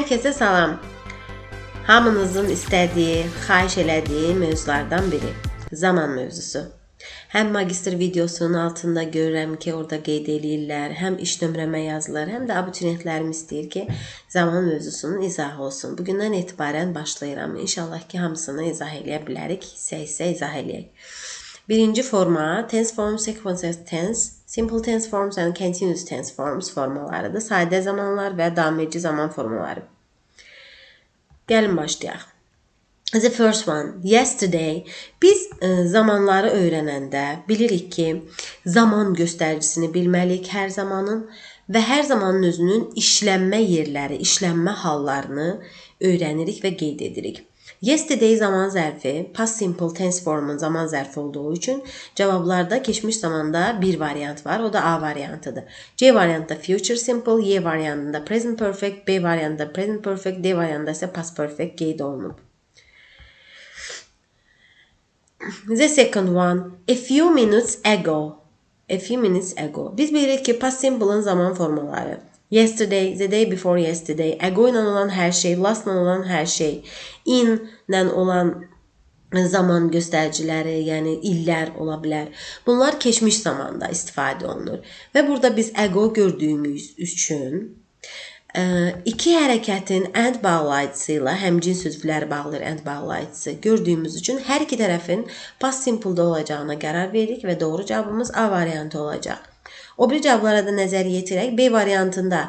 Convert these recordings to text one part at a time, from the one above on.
Herkese salam. Hamınızın istədiyi, xahiş elədiyi mövzulardan biri zaman mövzusu. Həm magistr videosunun altında görürəm ki, orada qeyd eləyirlər, həm iş nömrəmə yazılır, həm də abituriyentlərim istəyir ki, zaman mövzusunun izahı olsun. Bugündən etibarən başlayıram. İnşallah ki, hamısını izah eləyə bilərik, hissə-hissə izah eləyək. Birinci forma, tense form, sequence tense, simple tense forms and continuous tense forms formalarıdır. Sadə zamanlar və davam edici zaman formaları. Gəlin başlayaq. The first one, yesterday. Biz zamanları öyrənəndə bilirik ki, zaman göstəricisini bilməliyik hər zamanın və hər zamanın özünün işlənmə yerləri, işlənmə hallarını öyrənirik və qeyd edirik. Yesterday zaman zərfi, past simple tense formun zaman zərfi olduğu üçün cavablarda keçmiş zamanda bir variant var, o da A variantıdır. C variantında future simple, Y variantında present perfect, B variantında present perfect, D variantında isə past perfect qeyd olunub. The second one, a few minutes ago. A few minutes ago. Biz bilirik ki, past simple'ın zaman formaları. Yesterday, the day before yesterday, ago ilə olan hər şey, last ilə olan hər şey, in ilə olan zaman göstəriciləri, yəni illər ola bilər. Bunlar keçmiş zamanda istifadə olunur. Və burada biz ago gördüyümüz üçün iki hərəkətin and bağlayıcısı ilə həmcins sözcükləri bağlayır and bağlayıcısı gördüyümüz üçün hər iki tərəfin past simple-da olacağına qərar veririk və doğru cavabımız A variantı olacaq. O bir cavablara da nəzər yetirək. B variantında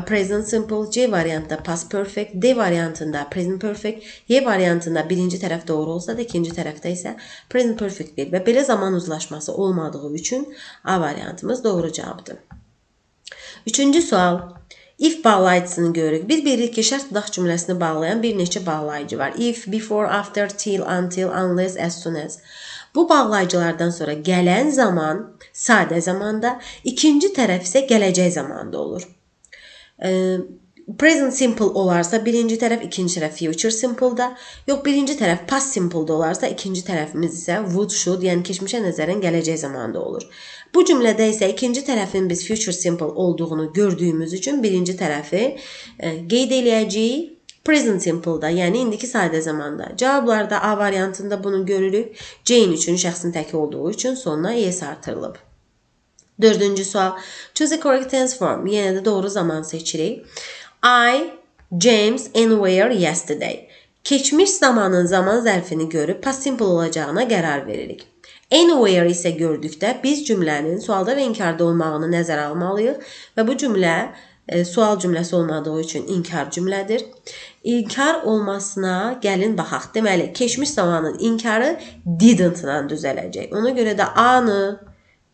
present simple, C variantında past perfect, D variantında present perfect, Y variantında birinci tərəf doğru olsa da ikinci tərəfdə isə present perfect verir və belə zaman uzlaşması olmadığı üçün A variantımız doğru cavabdır. Üçüncü sual. If bağlayıcısını görürük. Biz bilirik ki, şərt dodaq cümləsini bağlayan bir neçə bağlayıcı var. If, before, after, till, until, unless, as soon as. Bu bağlayıcılardan sonra gələn zaman sadə zamanda, ikinci tərəf isə gələcək zamanda olur. Present simple olarsa birinci tərəf, ikinci tərəf future simple-da. Yox, birinci tərəf past simple-da olarsa ikinci tərəfimiz isə would, should, yəni keçmişə nəzərən gələcək zamanda olur. Bu cümlədə isə ikinci tərəfin biz future simple olduğunu gördüyümüz üçün birinci tərəfi qeyd eləyəcəyik present simple-da, yəni indiki sadə zamanda. Cavablarda A variantında bunu görürük. C-in üçün şəxsin təki olduğu üçün sonuna ES artırılıb. Dördüncü sual. Choose the correct tense form. Yenə də doğru zaman seçirik. I, James and were yesterday. Keçmiş zamanın zaman zərfini görüb past simple olacağına qərar veririk. Anywhere isə gördükdə biz cümlənin sualda və inkarda olmağını nəzərə almalıyıq və bu cümlə sual cümləsi olmadığı üçün inkar cümlədir. İnkar olmasına gəlin baxaq. Deməli, keçmiş zamanın inkarı didn't-la düzələcək. Ona görə də A-nı,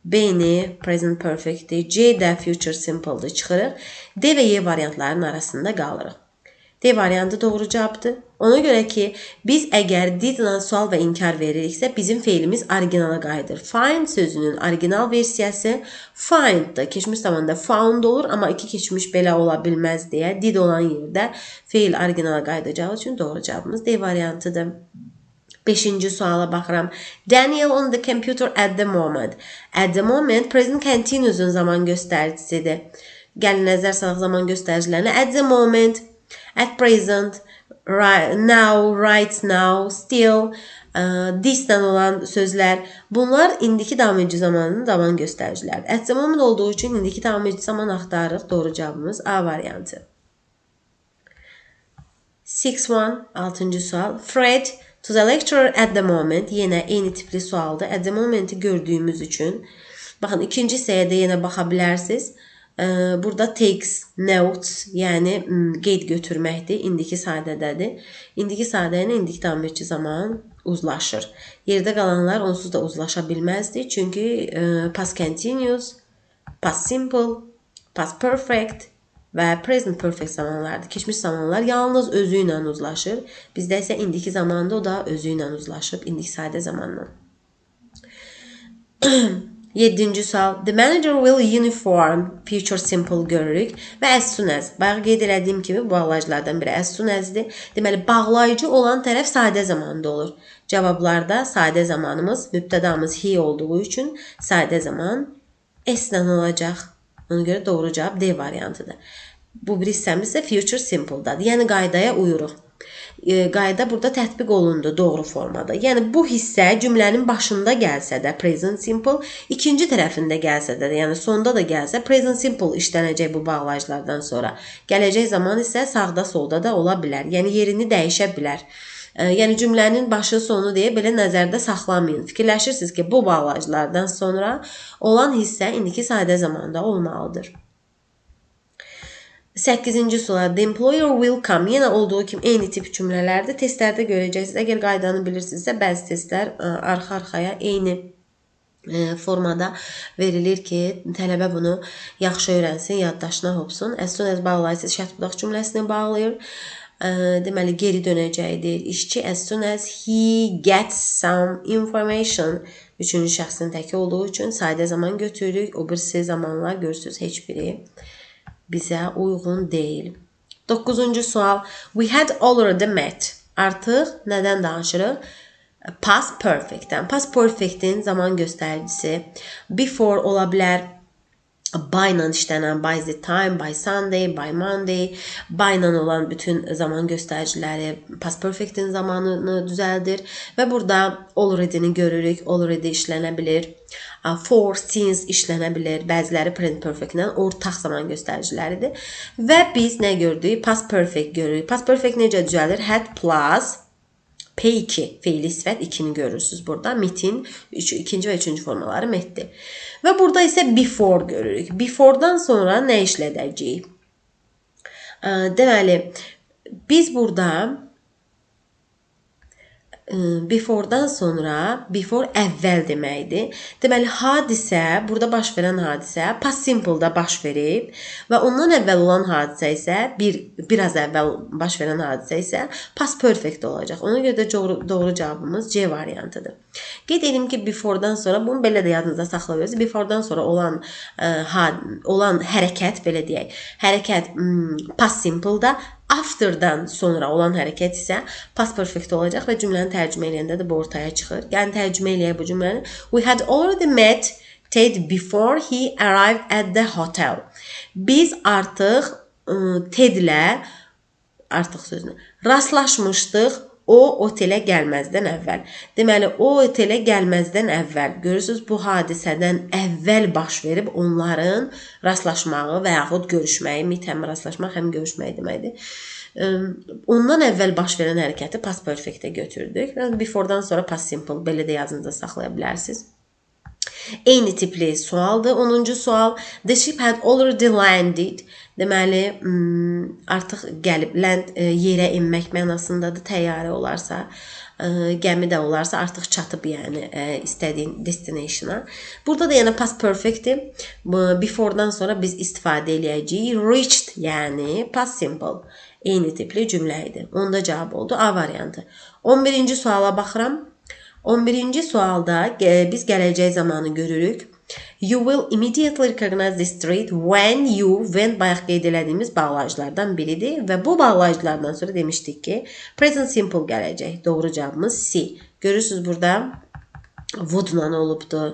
B-ni present perfect-dir, C də future simple-dır çıxırıq. D və Y variantlarının arasında qalırıq. D variantı doğru cavabdır. Ona görə ki, biz əgər did-la sual və inkar veririksə, bizim feilimiz originala qayıdır. Find sözünün original versiyası finddir. Keçmiş zamanda found olur, amma iki keçmiş belə ola bilməz deyə did olan yerdə feil originala qayıdacağı üçün doğru cavabımız D variantıdır. Beşinci suala baxıram. Daniel on the computer at the moment. At the moment present continuous'un zaman göstəricisidir. Gəlin nəzər salaq zaman göstəricilərinə. At the moment, at present, right now, right now, still, this-dən olan sözlər. Bunlar indiki davam edici zamanın zaman göstəriciləridir. At the moment olduğu üçün indiki davam edici zaman axtarırıq. Doğru cavabımız A variantı. 6-1, sual. Fred to the lecturer at the moment. Yenə eyni tipli sualdır. At the moment'i gördüyümüz üçün. Baxın, ikinci hissəyə də yenə baxa bilərsiniz. Burada takes, notes, yəni qeyd götürməkdir. İndiki sadədədir. İndiki sadə ilə indiki davam edici zaman uzlaşır. Yerdə qalanlar onsuz da uzlaşa bilməzdir. Çünki past continuous, past simple, past perfect və present perfect zamanlardır. Keçmiş zamanlar yalnız özü ilə uzlaşır. Bizdə isə indiki zamanda o da özü ilə uzlaşıb. İndiki sadə zamanla. 7-ci sual. The manager will uniform future simple görürük və as soon as. Bayaq qeyd elədiyim kimi bağlayıcılardan biri as soon as-dir. Deməli, bağlayıcı olan tərəf sadə zamanda olur. Cavablarda sadə zamanımız, mübtədamız he olduğu üçün sadə zaman S-lə olacaq. Ona görə doğru cavab D variantıdır. Bu bir hissəmiz isə future simple-dadır. Yəni qaydaya uyuruq. Qayda burada tətbiq olundu doğru formada. Yəni bu hissə cümlənin başında gəlsə də present simple, ikinci tərəfində gəlsə də, yəni sonda da gəlsə present simple işlənəcək bu bağlayıcılardan sonra. Gələcək zaman isə sağda solda da ola bilər. Yəni yerini dəyişə bilər. Yəni cümlənin başı sonu deyə belə nəzərdə saxlamayın. Fikirləşirsiniz ki, bu bağlayıcılardan sonra olan hissə indiki sadə zamanda olmalıdır. 8-ci sual. The employer will come. Yenə olduğu kimi eyni tip cümlələrdir. Testlərdə görəcəksiniz. Əgər qaydanı bilirsinizsə, bəzi testlər arxa-arxaya eyni formada verilir ki, tələbə bunu yaxşı öyrənsin, yaddaşına hopsun. As soon as bağlayıcı şərt budaq cümləsini bağlayır. Deməli, geri dönəcəkdir. İşçi as soon as he gets some information. Üçüncü şəxsin təki olduğu üçün sadə zaman götürürük. O birisi zamanlar görürsünüz heç biri bizə uyğun deyil. 9-cu sual. We had already met. Artıq nədən danışırıq? Past perfectdən. Past perfectin zaman göstəricisi before ola bilər. By ilə işlənən by the time, by Sunday, by Monday. By ilə olan bütün zaman göstəriciləri past perfectin zamanını düzəldir. Və burada already-ni görürük. Already işlənə bilir. For, since işlənə bilir. Bəziləri present perfect-lə ortaq zaman göstəriciləridir. Və biz nə gördük? Past perfect görürük. Past perfect necə düzəlir? Had plus P2 feili sifət 2-ni görürsünüz burada. Metin ikinci və üçüncü formaları metdir. Və burada isə before görürük. Before'dan sonra nə işlədəcəyik? Deməli, biz burada before'dan sonra before əvvəl deməkdir. Deməli, hadisə, burada baş verən hadisə past simple-da baş verib və ondan əvvəl olan hadisə isə biraz əvvəl baş verən hadisə isə past perfect olacaq. Ona görə də doğru cavabımız C variantıdır. Qeyd edim ki, before'dan sonra bunu belə də yadınızda saxlayırız. Before'dan sonra olan hərəkət, belə deyək, hərəkət past simple-da, after'dan sonra olan hərəkət isə past perfect olacaq və cümləni tərcümə eləyəndə də bu ortaya çıxır. Yəni tərcümə eləyək bu cümləni. We had already met Ted before he arrived at the hotel. Biz artıq Tedlə rastlaşmışdıq o otelə gəlməzdən əvvəl. Deməli, o otelə gəlməzdən əvvəl, görürsünüz, bu hadisədən əvvəl baş verib onların rastlaşmağı və yaxud görüşməyi, həm rastlaşmaq, həm görüşmək deməkdir. Ondan əvvəl baş verən hərəkəti past perfect-ə götürdük. Before'dan sonra past simple, belə də yazınıza saxlaya bilərsiniz. Eyni tipli sualdır. 10-cu sual. The ship had already landed. Deməli, artıq gəlib, land yerə inmək mənasındadır. Təyyarə olarsa, gəmi də olarsa artıq çatıb, yəni istədiyin destinationa. Burada da yəni past perfect-dir. Before'dan sonra biz istifadə eləyəcəyik. Reached, yəni past simple. Eyni tipli cümlə idi. Onda cavab oldu A variantı. 11-ci suala baxıram. 11-ci sualda biz gələcək zamanı görürük. You will immediately recognize the street when bayaq qeyd elədiyimiz bağlayıcılardan biridir və bu bağlayıcılardan sonra demişdik ki present simple gələcək. Doğru cavabımız C. Görürsünüz burada would-la olubdur.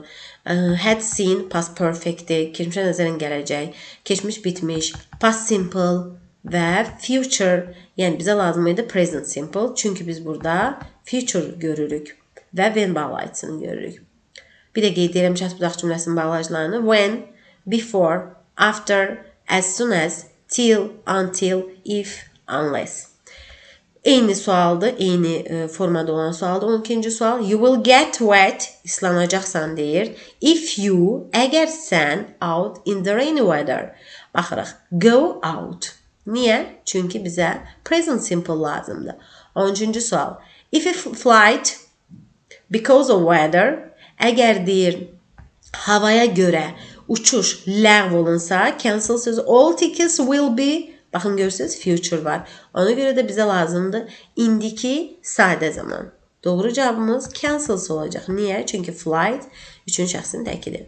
Had seen past perfect-dir. Keçmişə nəzərən gələcək. Keçmiş bitmiş. Past simple və future. Yəni bizə lazım idi present simple. Çünki biz burada future görürük və when bağlayıcısını görürük. Bir də qeyd edirəm şərt budaq cümləsinin bağlayıcılarını. When, before, after, as soon as, till, until, if, unless. Eyni sualdır, eyni formada olan sualdır. 12-ci sual. You will get wet, islanacaqsan deyir. If you, əgər sən out in the rainy weather. Baxırıq. Go out. Niyə? Çünki bizə present simple lazımdır. 13-cü sual. If a flight because of weather, əgər deyir havaya görə uçuş ləğv olunsa, cancel sözü all tickets will be, baxın görürsünüz, future var. Ona görə də bizə lazımdır indiki sadə zaman. Doğru cavabımız cancel olacaq. Niyə? Çünki flight üçüncü şəxsin təkidir.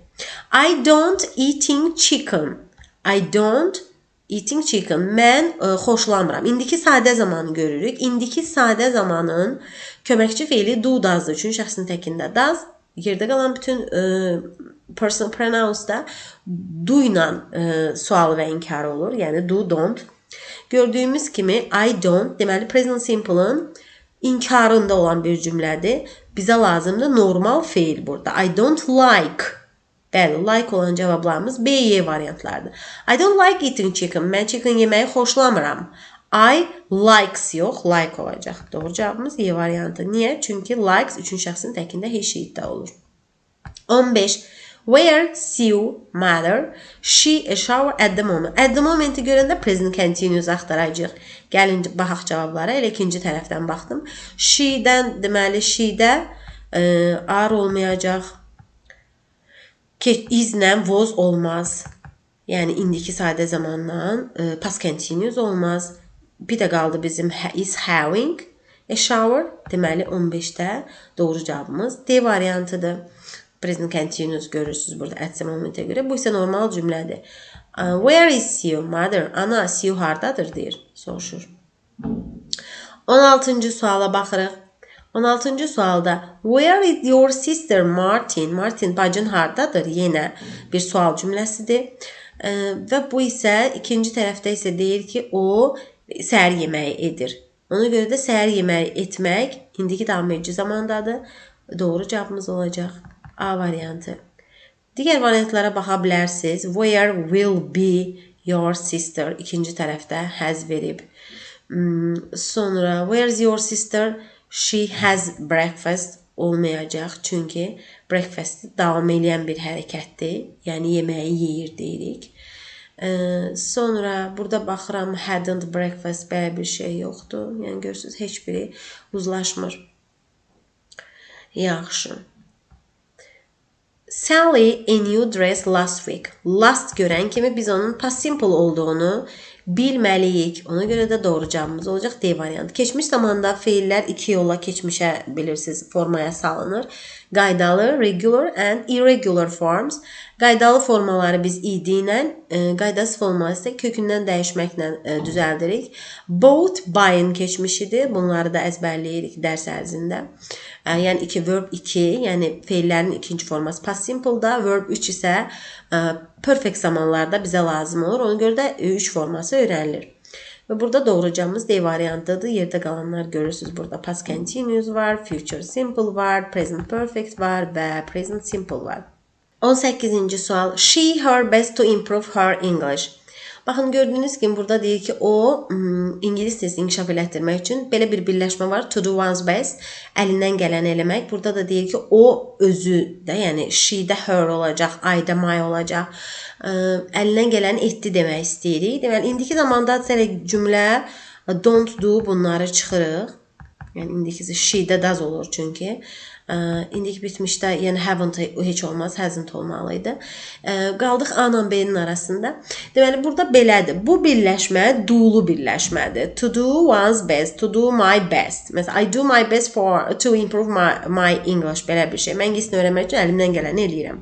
I don't eating chicken. I don't eating chicken. Mən xoşlamıram. İndiki sadə zamanı görürük. İndiki sadə zamanın köməkçi feili do does-dır. Üçüncü şəxsin təkində does. Yerdə qalan bütün personal pronouns da do ilə sual və inkar olur. Yəni do, don't. Gördüyümüz kimi I don't deməli present simple-ın inkarında olan bir cümlədir. Bizə lazımdır normal feil burada. I don't like. Bəli, like olan cavablarımız B, Y variantlardır. I don't like eating chicken. Mən chicken yeməyi xoşlamıram. I likes yox, like olacaq. Doğru cavabımız Y variantı. Niyə? Çünki likes üçün şəxsin təkində he, she, it də olur. 15. Where Sue mother she a shower at the moment. At the moment'i görəndə present continuous axtaracağıq. Gəlin baxaq cavablara. Elə ikinci tərəfdən baxdım. She-dən deməli she-də ar olmayacaq. Izlə was olmaz. Yəni indiki sadə zamandan past continuous olmaz. Bir də qaldı bizim is having a shower. Deməli 15-də doğru cavabımız D variantıdır. Present continuous görürsünüz burada at the moment'e göre. Bu ise normal cümlədir. Where is Sue? Mother. Ana, Sue hardadır deyir. Soruşur. 16. suala baxırıq. 16. sualda where is your sister Martin? Martin bacın hardadır? Yenə bir sual cümləsidir. Və bu isə ikinci tərəfdə isə deyir ki, o səhər yeməyi edir. Ona görə də səhər yeməyi etmək indiki davam edici zamandadır. Doğru cavabımız olacaq. A variantı. Digər variantlara baxa bilərsiniz. Where will be your sister? İkinci tərəfdə has verib. Sonra where's your sister? She has breakfast olmayacaq. Çünki breakfast davam edən bir hərəkətdir. Yəni yeməyi yeyir deyirik. Sonra burada baxıram hadn't breakfast belə bir şey yoxdur. Yəni görürsünüz heç biri uzlaşmır. Yaxşı. Sally a new dress last week. Last görən kimi biz onun past simple olduğunu bilməliyik. Ona görə də doğru cavabımız olacaq D variantı. Keçmiş zamanda feillər iki yolla keçmişə bilirsiniz formaya salınır. Qaydalı, regular and irregular forms. Qaydalı formaları biz id ilə, qaydasız formaları isə kökündən dəyişməklə düzəldirik. Both by'ın keçmişidir. Bunları da əzbərləyirik dərs ərzində. Yəni verb 2, yəni feillərin ikinci forması past simple-da, verb 3 isə perfect zamanlarda bizə lazım olur. Ona görə də 3 forması öyrənilir. Və burada doğru cavabımız D variantıdır. Yerdə qalanlar görürsünüz. Burada past continuous var, future simple var, present perfect var və present simple var. 18-ci sual. She her best to improve her English. Baxın, gördüyünüz kimi burada deyir ki, o İngilis dilini inkişaf elətdirmək üçün belə bir birləşmə var. To do one's best, əlindən gələni eləmək. Burada da deyir ki, o özü də, yəni she-də her olacaq, I-də my olacaq. Əlindən gələni etdi demək istəyirik. Deməli, indiki zamanda cümlə don't do bunları çıxırıq. Yəni indiki she-də does olur çünki. İndiki bitmişdə, yəni haven't heç olmaz, hasn't olmalıydı. Qaldıq A ilə B-nin arasında. Deməli, burada belədir. Bu birləşmə do-lu birləşmədir. To do one's best, to do my best. Məsələn, I do my best to improve my English, belə bir şey. Mən ingilisini öyrənmək üçün əlimdən gələni eləyirəm.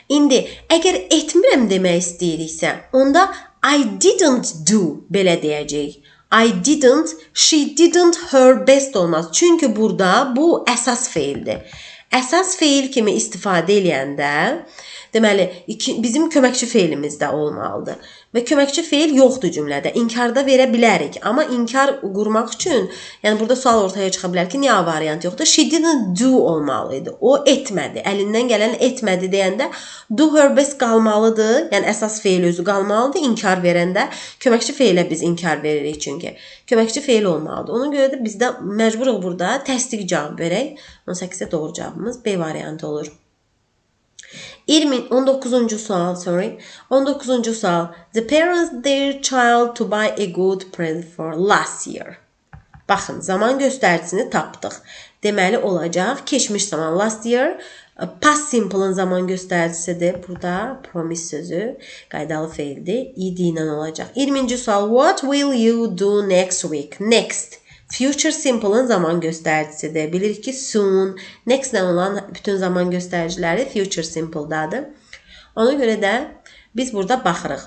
İndi, əgər etmirəm demək istəyiriksə, onda I didn't do belə deyəcəyik. I didn't, she didn't, her best olmaz. Çünki burada bu əsas feildir. Əsas feil kimi istifadə eləyəndə, deməli, bizim köməkçi feilimiz də olmalıdır. Və köməkçi feil yoxdur cümlədə. İnkarda verə bilərik. Amma inkar qurmaq üçün, yəni burada sual ortaya çıxa bilər ki, niyə A variant yoxdur? She didn't do olmalıydı. O etmədi. Əlindən gələn etmədi deyəndə do her best qalmalıdır. Yəni əsas feil özü qalmalıdır. İnkar verəndə köməkçi feilə biz inkar veririk çünki. Köməkçi feil olmalıdır. Ona görə də biz də məcburuq burada təsdiq cavab verək. 18-də doğru cavabımız B variantı olur. 19. sual, 19. sual. The parents their child to buy a good present for last year. Baxın, zaman göstəricisini tapdıq. Deməli olacaq keçmiş zaman last year. Past simple'ın zaman göstəricisidir. Burada promise sözü qaydalı feildir. Id ilə olacaq. 20. sual. What will you do next week? Next. Future simple'ın zaman göstəricisidir. Bilirik ki, soon, next-lə olan bütün zaman göstəriciləri future simple'dadır. Ona görə də biz burada baxırıq.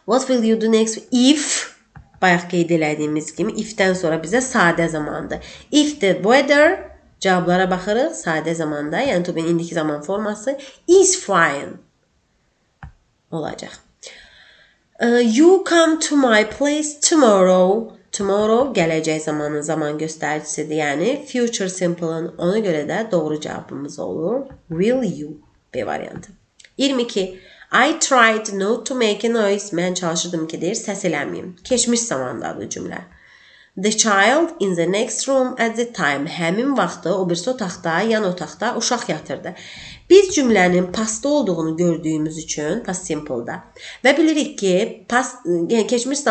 What will you do next week? If, bayaq qeyd elədiyimiz kimi, if-dən sonra bizə sadə zamandır. If the weather, cavablara baxırıq, sadə zamanda, yəni to be-nin indiki zaman forması is fine olacaq. You come to my place tomorrow. Tomorrow gələcək zamanın zaman göstəricisidir. Yəni future simple-ın, ona görə də doğru cavabımız olur. Will you? B variantı. 22. I tried not to make a noise. Mən çalışırdım ki, deyir, səs eləməyim. Keçmiş zamandadır cümlə. The child in the next room at the time. Həmin vaxtı o birisi otaqda, yan otaqda uşaq yatırdı. Biz cümlənin pastda olduğunu gördüyümüz üçün, past simple-da və bilirik ki, yəni keçmiş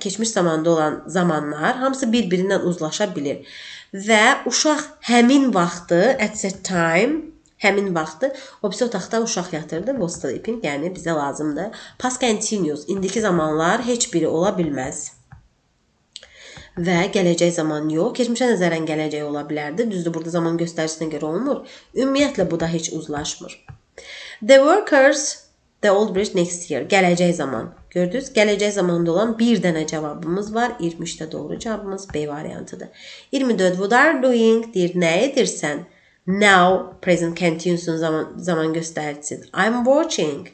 keçmiş zamanda olan zamanlar hamısı bir-birindən uzlaşa bilir. Və uşaq həmin vaxtı, at that time, həmin vaxtı o birisi otaqda uşaq yatırdı. Was sleeping, yəni bizə lazımdır. Past continuous, indiki zamanlar heç biri ola bilməz. Və gələcək zaman yox, keçmişə nəzərən gələcək ola bilərdi. Düzdür, burada zaman göstəricisine görə olmur. Ümumiyyətlə bu da heç uzlaşmır. The workers, the old bridge next year. Gələcək zaman. Gördünüz, gələcək zamanda olan bir dənə cavabımız var. 23-də doğru cavabımız B variantıdır. 24. What are doing? Deyir, nə edirsən? Now, present continuous'un zaman göstəricisidir. I'm watching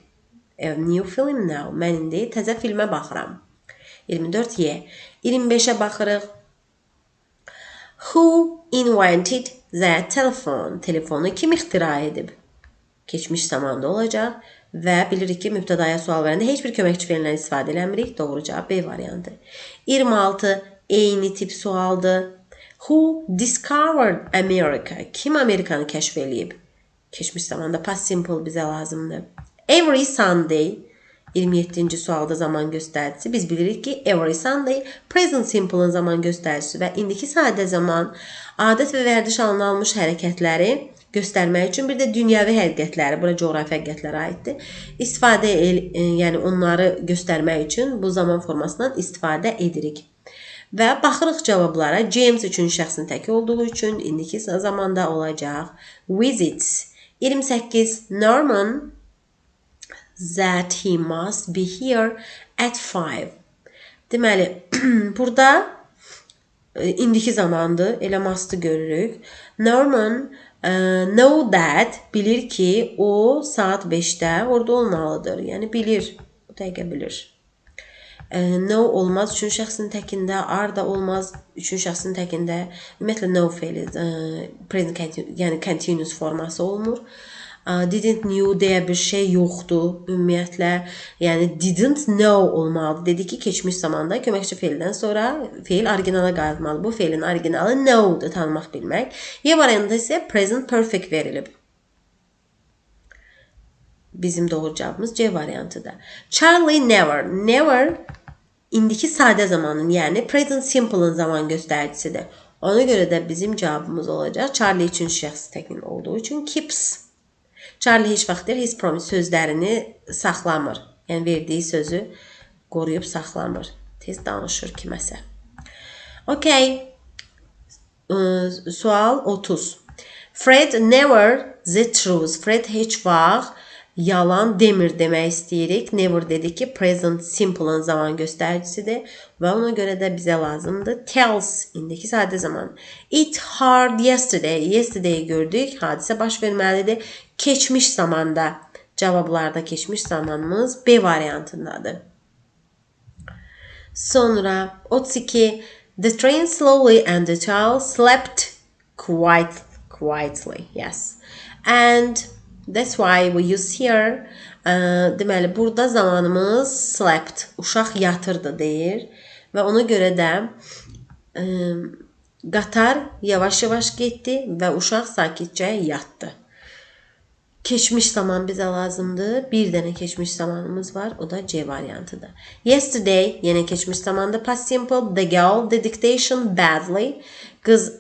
a new film now. Mən indi təzə filmə baxıram. 24Y. 25'e baxırıq. Who invented the telephone? Telefonu kim ixtira edib? Keçmiş zamanda olacaq və bilirik ki, mübtədaya sual verəndə heç bir köməkçi fe'lindən istifadə eləmirik. Doğru cavab B variantı. 26 eyni tip sualdır. Who discovered America? Kim Amerikanı kəşf eləyib? Keçmiş zamanda past simple bizə lazımdır. Every Sunday 27-ci sualda zaman göstəricisi. Biz bilirik ki, every Sunday present simple'ın zaman göstəricisi və indiki sadə zaman adət və vərdiş halına almış hərəkətləri göstərmək üçün, bir də dünyəvi həqiqətləri, bura coğrafi həqiqətlərə aiddir. Yəni onları göstərmək üçün bu zaman formasından istifadə edirik. Və baxırıq cavablara. James üçüncü şəxsin təki olduğu üçün indiki zamanda olacaq. Visits. 28. Norman that he must be here at 5. Deməli, burada indiki zamandır. Elə must'ı görürük. Norman know that, bilir ki, o saat 5'də orada olmalıdır. Yəni bilir, o dəqiqə bilir. Know olmaz üçüncü şəxsin təkində, are da olmaz üçüncü şəxsin təkində. Ümumiyyətlə know fe'li, yəni continuous forması olmur. Didn't knew deyə bir şey yoxdur ümumiyyətlə. Yəni didn't know olmalıdır. Dedik ki, keçmiş zamanda köməkçi fe'ldən sonra fe'l originala qayıtmalı. Bu fe'lin originalı know'dur, tanımaq, bilmək. Y variantında isə present perfect verilib. Bizim doğru cavabımız C variantıdır. Charlie never. Never indiki sadə zamanın, yəni present simple'ın zaman göstəricisidir. Ona görə də bizim cavabımız olacaq. Charlie üçüncü şəxs təkin olduğu üçün keeps. Charlie heç vaxt deyir, his promise sözlərini saxlamır. Yəni verdiyi sözü qoruyub saxlamır. Tez danışır kiməsə. Okay. Sual 30. Fred never the truth. Fred heç vaxt yalan demir demək istəyirik. Never dedik ki, present simple'ın zaman göstəricisidir və ona görə də bizə lazımdır. Tells, indiki sadə zaman. It hard yesterday. Yesterday'i gördük. Hadisə baş verməlidir. Keçmiş zamanda. Cavablarda keçmiş zamanımız B variantındadır. Sonra 32. The train slowly and the child slept quietly. Yes. And that's why we use here. Deməli, burada zamanımız slept. Uşaq yatırdı deyir. Və ona görə də qatar yavaş-yavaş getdi və uşaq sakitcə yatdı. Keçmiş zaman bizə lazımdır. Bir dənə keçmiş zamanımız var. O da C variantıdır. Yesterday, yenə keçmiş zamanda past simple. The girl, the dictation badly. Qız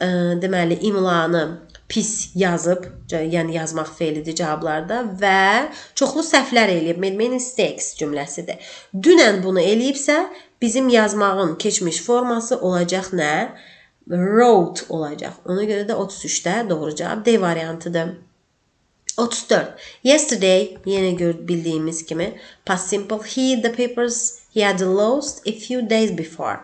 deməli imlanı pis yazıb, yəni yazmaq fe'lidir cavablarda və çoxlu səhvlər eləyib. Made mistakes cümləsidir. Dünən bunu eləyibsə, bizim yazmağın keçmiş forması olacaq nə? Wrote olacaq. Ona görə də 33'də doğru cavab D variantıdır. 34. Yesterday, yenə bildiyimiz kimi past simple. He the papers he had lost a few days before.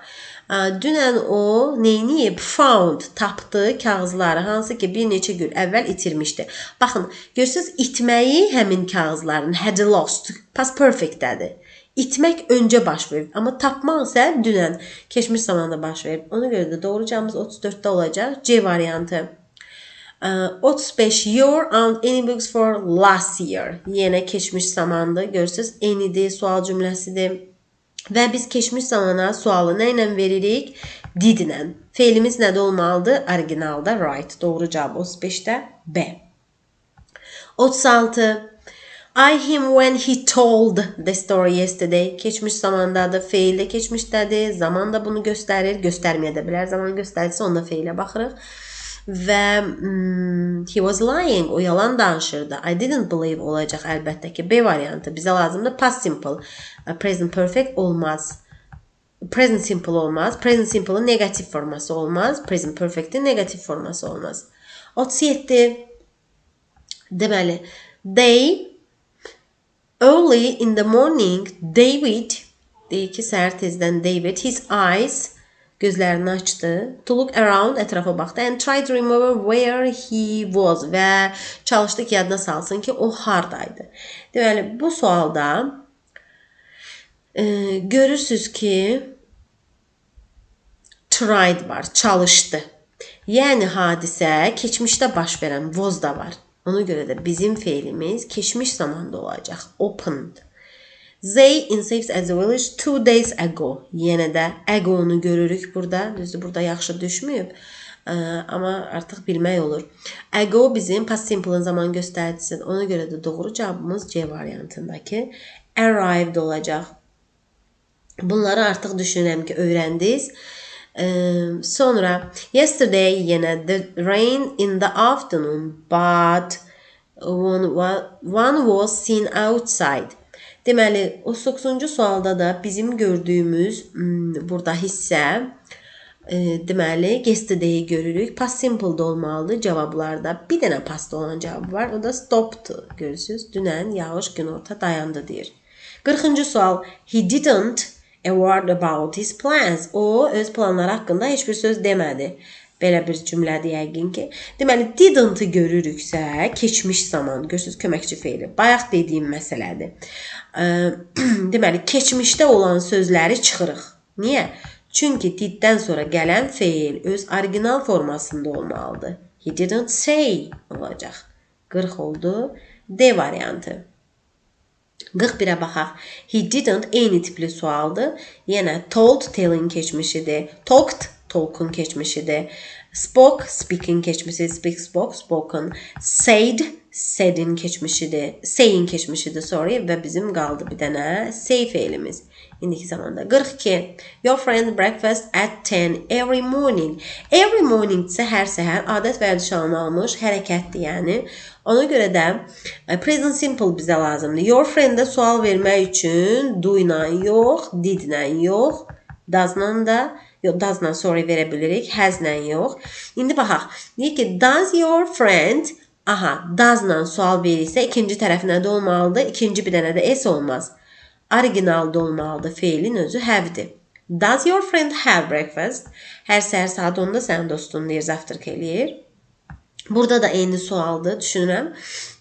Dünən o neyniyib? Found, tapdı kağızları, hansı ki bir neçə gün əvvəl itirmişdi. Baxın, görürsünüz, itməyi həmin kağızların had lost, past perfectdədir. İtmək öncə baş verib. Amma tapmaq isə dünən keçmiş zamanda baş verib. Ona görə də doğru cavabımız 34-də olacaq. C variantı. 35. Your aunt any books for last year. Yenə keçmiş zamandır. Görürsünüz, any'dir, sual cümləsidir. Və biz keçmiş zamana sualı nə ilə veririk? Did ilə. Feilimiz nədə olmalıdır? Originalda, right. Doğru cavab 35-də B. 36. I him when he told the story yesterday. Keçmiş zamandadır, feil də keçmişdədir. Zaman da bunu göstərir, göstərməyə də bilər. Zaman göstərirsə onda feilə baxırıq. Və he was lying. O yalan danışırdı. I didn't believe olacaq əlbəttə ki. B variantı. Bizə lazımdır past simple. Present perfect olmaz. Present simple olmaz. Present simple'ın negativ forması olmaz. Present perfect'in negativ forması olmaz. 37. Deməli, they early in the morning, David, deyir ki, səhər tezdən David, his eyes, gözlərini açdı, to look around, ətrafa baxdı, and try to remember where he was, və çalışdı ki, yadına salsın ki, o hardaydı. Deməli, bu sualda görürsünüz ki, tried var, çalışdı. Yəni, hadisə keçmişdə baş verən was-da var. Ona görə də bizim feilimiz keçmiş zamanda olacaq. Opened. They enslaved at the village 2 days ago. Yenə də ago-nu görürük burada. Düzdür, burada yaxşı düşməyib. Amma artıq bilmək olur. Ago bizim past simple-ın zaman göstəricisidir. Ona görə də doğru cavabımız C variantındakı arrived olacaq. Bunları artıq düşünürəm ki, öyrəndiniz. Sonra yesterday yenə the rain in the afternoon but one was seen outside. Deməli, o 9-cu sualda da bizim gördüyümüz burada hissə deməli yesterday'i görürük. Past simple-da olmalıdır cavablarda. Bir dənə past olan cavab var. O da stopped. Görürsünüz. Dünən yağış günorta dayandı deyir. 40-cı sual. He didn't a word about his plans. O öz planları haqqında heç bir söz demədi. Belə bir cümlədir yəqin ki. Deməli, didn't-ı görürüksə, keçmiş zaman, görürsünüz, köməkçi feili. Bayaq dediyim məsələdir. Deməli, keçmişdə olan sözləri çıxırıq. Niyə? Çünki diddən sonra gələn feil öz orijinal formasında olmalıdır. He didn't say olacaq. 40 oldu. D variantı. 41'ə baxaq. He didn't eyni tipli sualdır. Yenə told, telling keçmişidir. Talked, talk'un keçmişidir. Spoke, speaking keçmişidir. Speak, spoke, spoken. Said, said'in keçmişidir. Say'in keçmişidir, sorry. Və bizim qaldı bir dənə say feilimiz. İndiki zamanda. 42. Your friend breakfast at 10 every morning. Every morning isə hər səhər adət vərdişanı almış hərəkətdir, yəni. Ona görə də present simple bizə lazımdır. Your friend-ə sual vermək üçün do ilə yox, did ilə yox, does-la da, yox, does-la sorry verə bilirik, has-la yox. İndi baxaq. Deyək ki, does your friend, does-la sual verirsə, ikinci tərəfinə də olmalıdır, ikinci bir dənə də s olmaz. Originalda olmalıdır, feilin özü have-dir. Does your friend have breakfast? Hər səhər saat 10-da sənin dostun deyir, zavtraq eləyir. Burada da eyni sualdır, düşünürəm.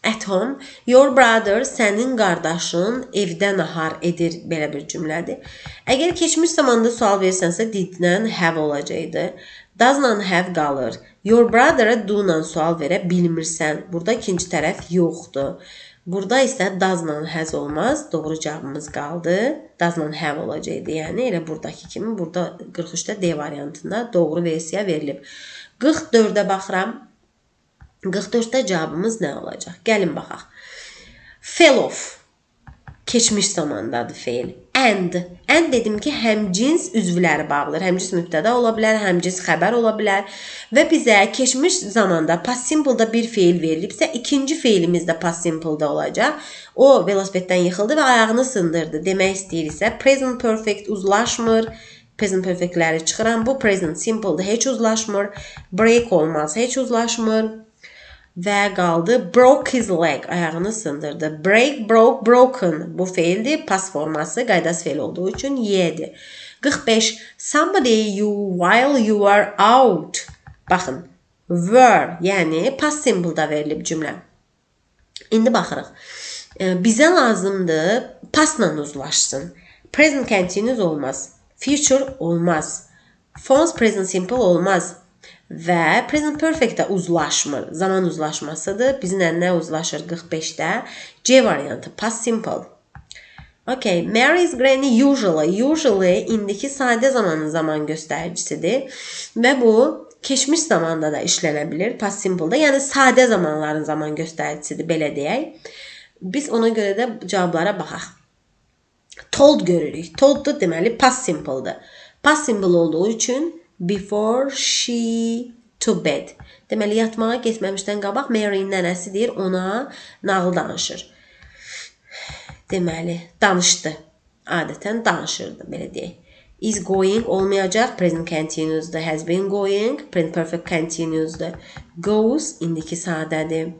At home, your brother, sənin qardaşın evdə nahar edir, belə bir cümlədir. Əgər keçmiş zamanda sual versənsə, did-lə have olacaqdı. Does-la have qalır. Your brother-a do-la sual verə bilmirsən. Burada ikinci tərəf yoxdur. Burada isə does-la has olmaz. Doğru cavabımız qaldı. Does-la have olacaqdı. Yəni, elə buradakı kimi, burada 43-də D variantında doğru versiya verilib. 44-də baxıram. 44-də cavabımız nə olacaq? Gəlin baxaq. Fell off. Keçmiş zamandadır feil. And dedim ki, həmcins üzvləri bağlıdır. Həmcins mübtəda ola bilər, həmcins xəbər ola bilər. Və bizə keçmiş zamanda past simple-da bir feil verilibsə, ikinci feilimiz də past simple-da olacaq. O velosipeddən yıxıldı və ayağını sındırdı. Demək istəyirsə, present perfect uzlaşmır. Present perfectləri çıxıram. Bu present simple-da heç uzlaşmır. Break olmaz, heç uzlaşmır. Və qaldı broke his leg, ayağını sındırdı. Break, broke, broken. Bu feildir, past forması qaydası feil olduğu üçün yedir. 45. Somebody you while you were out. Baxın, were, yəni past simple-da verilib cümlə. İndi baxırıq. Bizə lazımdır pastla uzlaşsın. Present continuous olmaz. Future olmaz. False present simple olmaz. Və present perfect də uzlaşmır. Zaman uzlaşmasıdır. Bizimlə nə uzlaşır 45-də? C variantı past simple. Okay, Mary's granny usually indiki sadə zamanın zaman göstəricisidir və bu keçmiş zamanda da işlənə bilər, past simple-da. Yəni sadə zamanların zaman göstəricisidir, belə deyək. Biz ona görə də cavablara baxaq. Told görürük. Told da deməli past simple-dır. Past simple olduğu üçün before she to bed. Deməli yatmağa getməmişdən qabaq Mary'nin nənəsi deyir, ona nağıl danışır. Deməli, danışdı. Adətən danışırdı, belə deyək. Is going olmayacaq. Present continuous'da has been going. Present perfect continuous'da goes. İndiki sadədir.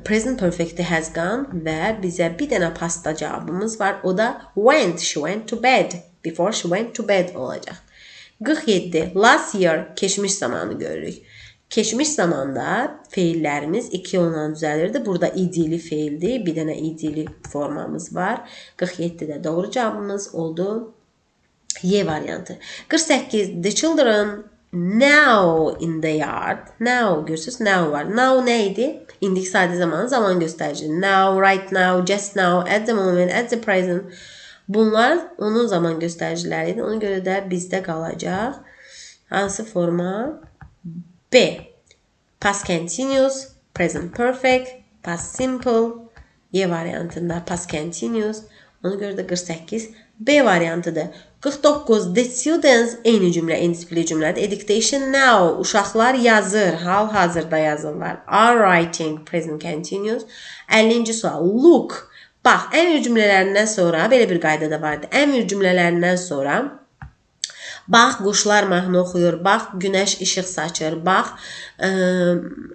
Present perfect'de has gone və bizə bir dənə pastda cavabımız var. O da went. She went to bed. Before she went to bed olacaq. 47. Last year. Keçmiş zamanı görürük. Keçmiş zamanda feillərimiz 2 yolla düzəlirdi. Burada idili feildir. Bir dənə idili formamız var. 47-də doğru cavabımız oldu. Y variantı. 48. The children now in the yard. Now görürsünüz. Now var. Now neydi? İndik sadə zamanı zaman göstərici. Now, right now, just now, at the moment, at the present. Bunlar onun zaman göstəriciləridir. Ona görə də bizdə qalacaq. Hansı forma? B. Past continuous, present perfect, past simple. Y variantında past continuous. Ona görə də 48. B variantıdır. 49. The students eyni cümlə, eyni tipli cümlədir. Education now. Uşaqlar yazır. Hal-hazırda yazırlar. Are writing. Present continuous. 50-ci sual. Look. Bax, əmr cümlələrindən sonra belə bir qayda da vardı. Əmr cümlələrindən sonra bax, quşlar mahnı oxuyur, bax, günəş işıq saçır, bax,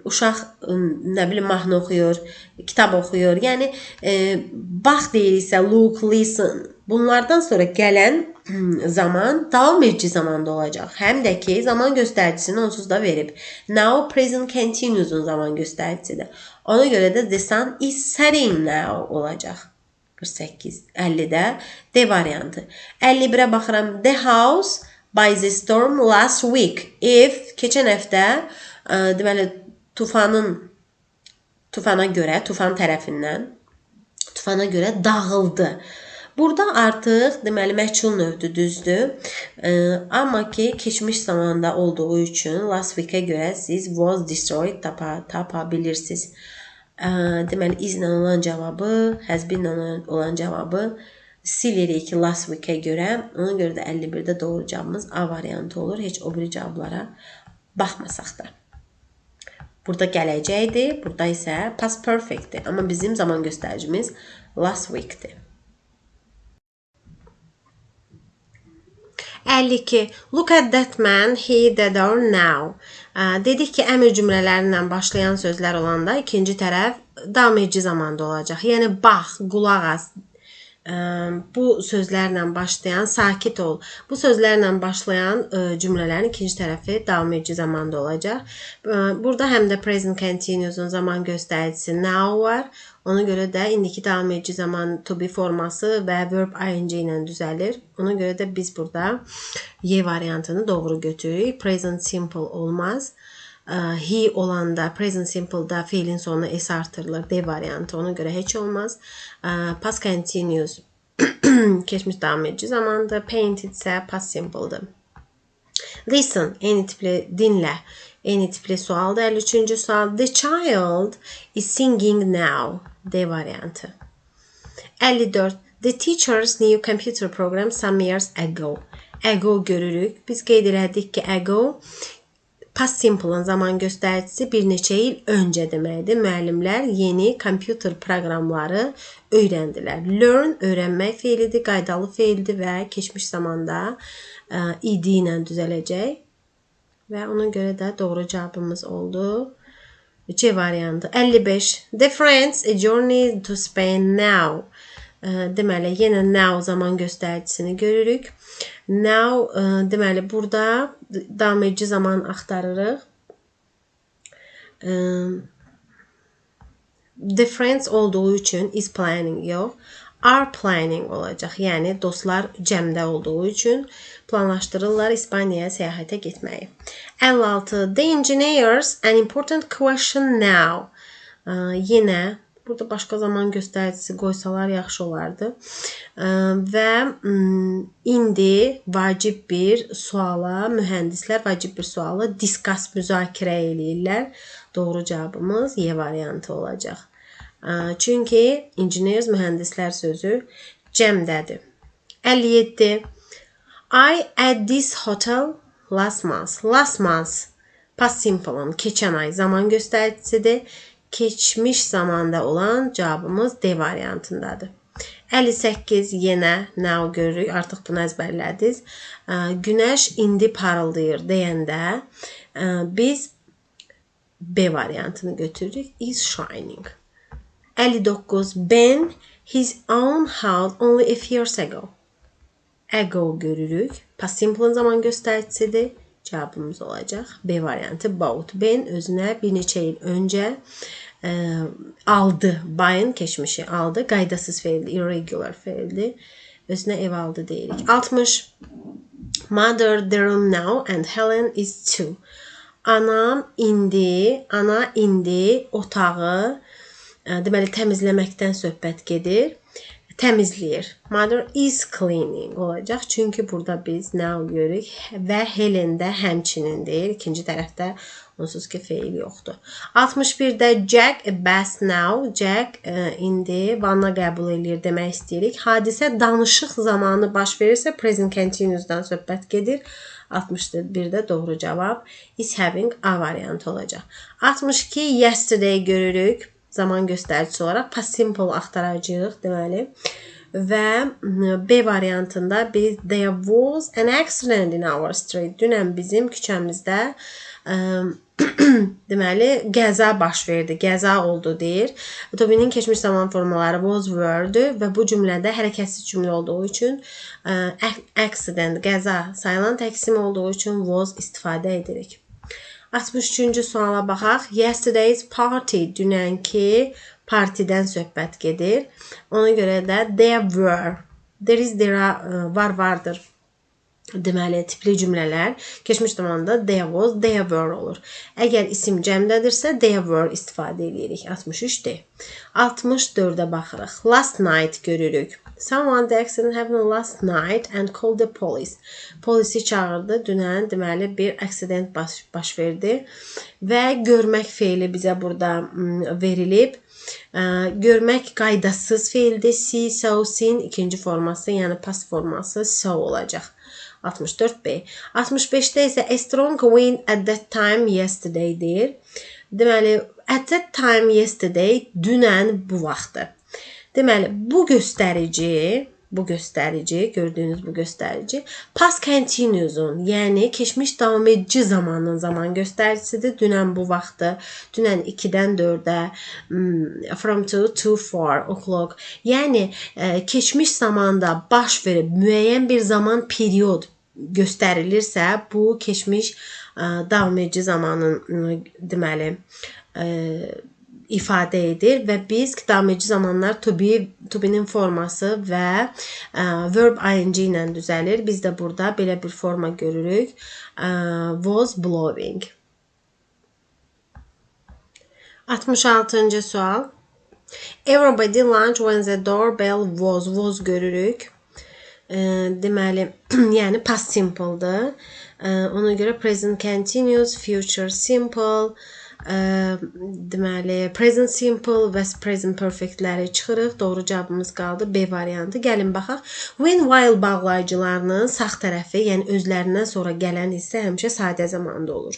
uşaq nə bilim mahnı oxuyur, kitab oxuyur. Yəni bax deyirsə look, listen. Bunlardan sonra gələn zaman davam edici zamanda olacaq. Həm də ki, zaman göstəricisini onsuz da verib. Now present continuous'un zaman göstəricisidir. Ona görə də the sun is setting now olacaq. 48, 50-də D variantı. 51-ə baxıram. The house by the storm last week. If keçən həftə deməli tufana görə, tufan tərəfindən tufana görə dağıldı. Burada artıq deməli məchul növdür, düzdür. Amma ki keçmiş zamanda olduğu üçün last week-ə görə siz was destroyed tapa bilirsiniz. Deməli izlə olan cavabı, has been olan cavabı silirik last week-ə görə. Ona görə də 51-də doğru cavabımız A variantı olur. Heç o biri cavablara baxmasaq da. Burada gələcəkdir, burada isə past perfectdir. Amma bizim zaman göstəricimiz last week-dir. 52. Look at that man, he, the door, now. Dedik ki, əmr cümlələrindən başlayan sözlər olanda ikinci tərəf davam edici zamanda olacaq. Yəni, bax, qulaq as. Bu sözlərlə başlayan, sakit ol. Bu sözlərlə başlayan cümlələrin ikinci tərəfi davam edici zamanda olacaq. Burada həm də present continuous'un zaman göstəricisi now var. Ona görə də indiki davam edici zaman to be forması və verb ing ilə düzəlir. Ona görə də biz burada Y variantını doğru götürürük. Present simple olmaz. He olanda present simple'da fiilin sonuna s artırılır. D variantı. Ona görə heç olmaz. Past continuous keçmiş davam edici zamanda. Painted isə past simple'dır. Listen, eyni tipli dinlə. Eyni tipli sualdır. 53-cü sual. The child is singing now. D variantı. 54. The teacher's new computer program some years ago. Ago görürük. Biz qeyd elədik ki, ago past simple'ın zaman göstəricisi bir neçə il öncə deməkdir. Müəllimlər yeni kompüter proqramları öyrəndilər. Learn öyrənmək feilidir, qaydalı feildir və keçmiş zamanda id ilə düzələcək. Və ona görə də doğru cavabımız oldu. C variantı. 55. The friends a journey to Spain now. Deməli, yenə now zaman göstəricisini görürük. Now, deməli, burada davam edici zaman axtarırıq. the friends olduğu üçün is planning yox, are planning olacaq. Yəni dostlar cəmdə olduğu üçün planlaşdırırlar İspaniyaya səyahətə getməyi. 56. The engineers an important question now. Yenə burada başqa zaman göstəricisi qoysalar yaxşı olardı. Və indi vacib bir suala, mühəndislər vacib bir sualı discuss, müzakirə eləyirlər. Doğru cavabımız Y variantı olacaq. Çünki engineers, mühəndislər sözü cəmdədir. 57. I at this hotel last month. Last month past simple'ın keçən ay zaman göstəricisidir. Keçmiş zamanda olan cavabımız D variantındadır. 58 yenə now görürük. Artıq bunu əzbərlədiniz. Günəş indi parıldayır deyəndə biz B variantını götürürük. Is shining. 59. Ben his own house only a few years ago. Ago görürük. Past simple'ın zaman göstəricisidir. Cavabımız olacaq. B variantı both. Ben özünə bir neçə il öncə aldı. Buy'ın keçmişi aldı. Qaydasız feildir. Irregular feildir. Özünə ev aldı deyirik. 60. Mother the room now and Helen is too. Ana indi otağı deməli təmizləməkdən söhbət gedir. Təmizləyir. Mother is cleaning olacaq. Çünki burada biz now görürük və Helen də həmçinin deyir. İkinci tərəfdə onsuz ki feil yoxdur. 61-də Jack a bath now. Jack indi vanna qəbul edir demək istəyirik. Hadisə danışıq zamanı baş verirsə present continuous'dan söhbət gedir. 61-də doğru cavab is having A variantı olacaq. 62 yesterday görürük. Zaman göstəricisi olaraq past simple axtaracağıq deməli. Və B variantında biz there was an accident in our street. Dünən bizim küçəmizdə deməli qəza baş verdi, qəza oldu deyir. To be'nin keçmiş zaman formaları was, were-dür və bu cümlədə hərəkətsiz cümlə olduğu üçün accident, qəza sayılan təksim olduğu üçün was istifadə edirik. 63-cü suala baxaq. Yesterday's party, dünənki partidən söhbət gedir. Ona görə də there were, there is, there vardır. Deməli, tipli cümlələr keçmiş zamanda there was, there were olur. Əgər isim cəmdədirsə, there were istifadə edirik. 63-dir. 64-də baxırıq. Last night görürük. Someone the accident happened last night and called the police. Polisi çağırdı. Dünən deməli bir accident baş verdi. Və görmək feili bizə burada verilib. Görmək qaydasız feildir. See, saw, seen ikinci forması, yəni past forması saw olacaq. 64B. 65-də isə a strong wind at that time yesterday deyir. Deməli, at that time yesterday dünən bu vaxtı. Deməli, bu göstərici, gördüyünüz bu göstərici past continuous'un, yəni keçmiş davam edici zamanın zaman göstəricisidir. Dünən bu vaxtı, dünən 2-dən 4-ə, from 2 to 4 o'clock. Yəni, keçmiş zamanda baş verib müəyyən bir zaman period göstərilirsə, bu keçmiş davam edici zamanın deməli ifadə edir və biz davam edici zamanlar to be'nin forması və verb ing ilə düzəlir. Biz də burada belə bir forma görürük. Was blowing. 66-cı sual. Everybody lunch when the doorbell was görürük. Deməli, yəni past simple'dır. Ona görə present continuous, future simple, deməli present simple və present perfectləri çıxırıq. Doğru cavabımız qaldı B variantı. Gəlin baxaq. When while bağlayıcılarının sağ tərəfi, yəni özlərindən sonra gələn hissə həmişə sadə zamanda olur.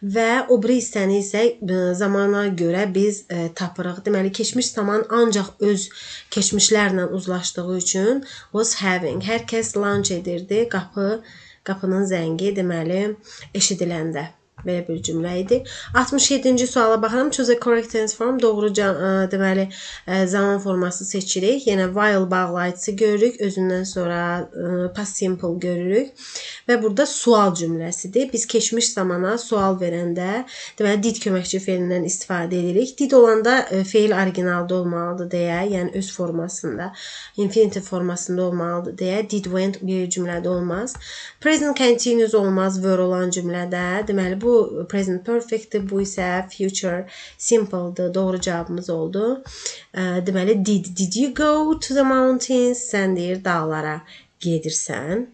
Və o biri hissəni isə zamana görə biz tapırıq. Deməli, keçmiş zaman ancaq öz keçmişlərlə uzlaşdığı üçün was having. Hər kəs lunch edirdi. Qapının zəngi deməli eşidiləndə. Belə bir cümlə idi. 67-ci suala baxıram. Choose a correct tense form. Doğru deməli zaman forması seçirik. Yenə while bağlayıcısı görürük. Özündən sonra past simple görürük. Və burada sual cümləsidir. Biz keçmiş zamana sual verəndə deməli did köməkçi feilindən istifadə edirik. Did olanda feil orijinalda olmalıdır deyə, yəni öz formasında, infinitive formasında olmalıdır deyə. Did went bir cümlədə olmaz. Present continuous olmaz were olan cümlədə. Deməli bu present perfectdir, bu isə future simple'dır. Doğru cavabımız oldu. Deməli did you go to the mountains? Sən deyir dağlara gedirsən.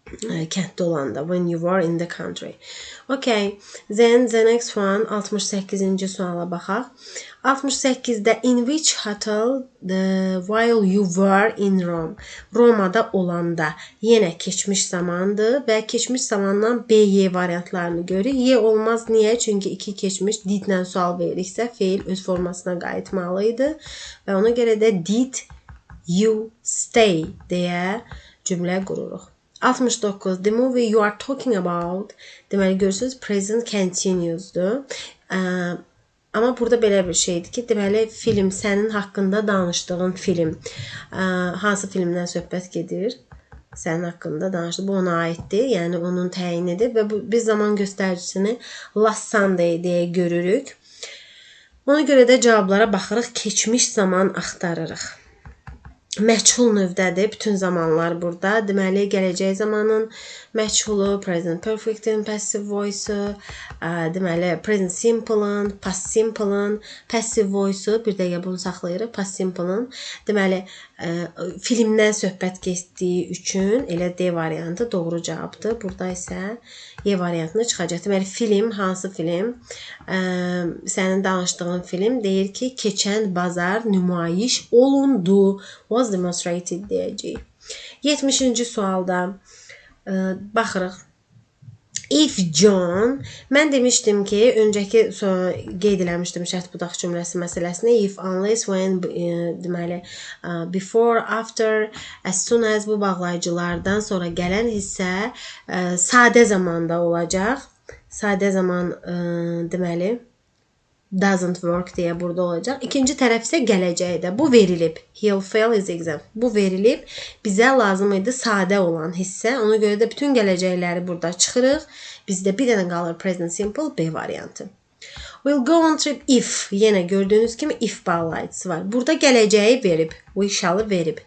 Kənddə olanda, when you were in the country. Okay, then the next one 68-ci suala baxaq. 68-də in which hotel while you were in Rome? Romada olanda. Yenə keçmiş zamandır və keçmiş zamandan B-Y variantlarını görürük. Y olmaz, niyə? Çünki iki keçmiş didlə sual veririksə feil öz formasına qayıtmalıydı və ona görə də did you stay deyə cümlə qururuq. 69. The movie you are talking about. Deməli görürsünüz present continuous'dur. Amma burada belə bir şeydir ki, deməli film, sənin haqqında danışdığın film. Hansı filmdən söhbət gedir? Sənin haqqında danışdı. Bu ona aiddir. Yəni onun təyinidir və biz zaman göstəricisini last Sunday deyə görürük. Ona görə də cavablara baxırıq, keçmiş zaman axtarırıq. Məchul növdədir. Bütün zamanlar burada. Deməli, gələcək zamanın məchulu, present perfect'in passive voice'u, deməli, present simple'ın, past simple'ın, passive voice'u, bir dəqiqə bunu saxlayırıq, past simple'ın. Deməli, filmdən söhbət getdiyi üçün elə D variantı doğru cavabdır. Burada isə Y variantını çıxacaq. Deməli, film, hansı film? Sənin danışdığın film deyir ki, keçən bazar nümayiş olundu. Was demonstrated deyəcəyik. 70-ci sualda baxırıq. If John, mən demişdim ki, öncəki qeyd eləmişdim şərt budaq cümləsi məsələsini. If, unless, when, deməli, before, after, as soon as bu bağlayıcılardan sonra gələn hissə sadə zamanda olacaq. Sadə zaman deməli doesn't work deyə burada olacaq. İkinci tərəf isə gələcəkdə. Bu verilib. He'll fail his exam. Bu verilib. Bizə lazım idi sadə olan hissə. Ona görə də bütün gələcəkləri burada çıxırıq. Bizdə bir dənə qalır present simple B variantı. We'll go on trip if. Yenə gördüyünüz kimi if bağlayıcısı var. Burada gələcəyi verib. We shall verib.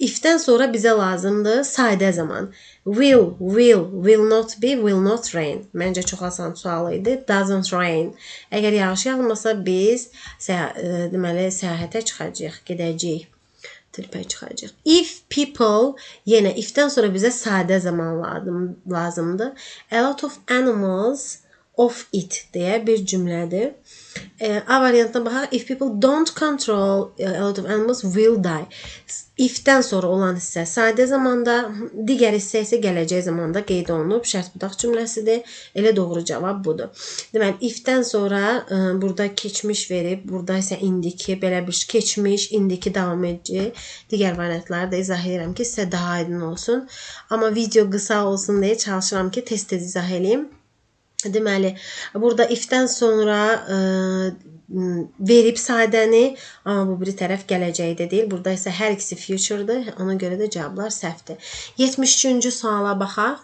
If'dən sonra bizə lazımdır sadə zaman. Will not be, will not rain. Məncə çox asan sual idi. Doesn't rain. Əgər yağış yağmasa biz deməli səyahətə çıxacağıq, gedəcəyik. Tripə çıxacağıq. If people, yenə if'dən sonra bizə sadə zaman lazımdır. A lot of animals of it deyə bir cümlədir. A variantına baxaq. If people don't control a lot of animals will die. If-dən sonra olan hissə sadə zamanda, digər hissə isə gələcək zamanda qeyd olunub. Şərt budaq cümləsidir. Elə doğru cavab budur. Deməli, if-dən sonra burada keçmiş verib, burada isə indiki, belə bir keçmiş, indiki davam edici. Digər variantları da izah edirəm ki, sizə daha aydın olsun. Amma video qısa olsun deyə çalışıram ki, tez-tez izah edeyim. Deməli, burada if-dən sonra verib sadəni, amma bu bir tərəf gələcəkdə deyil. Burada isə hər ikisi future'dır. Ona görə də cavablar səhvdir. 73-cü suala baxaq.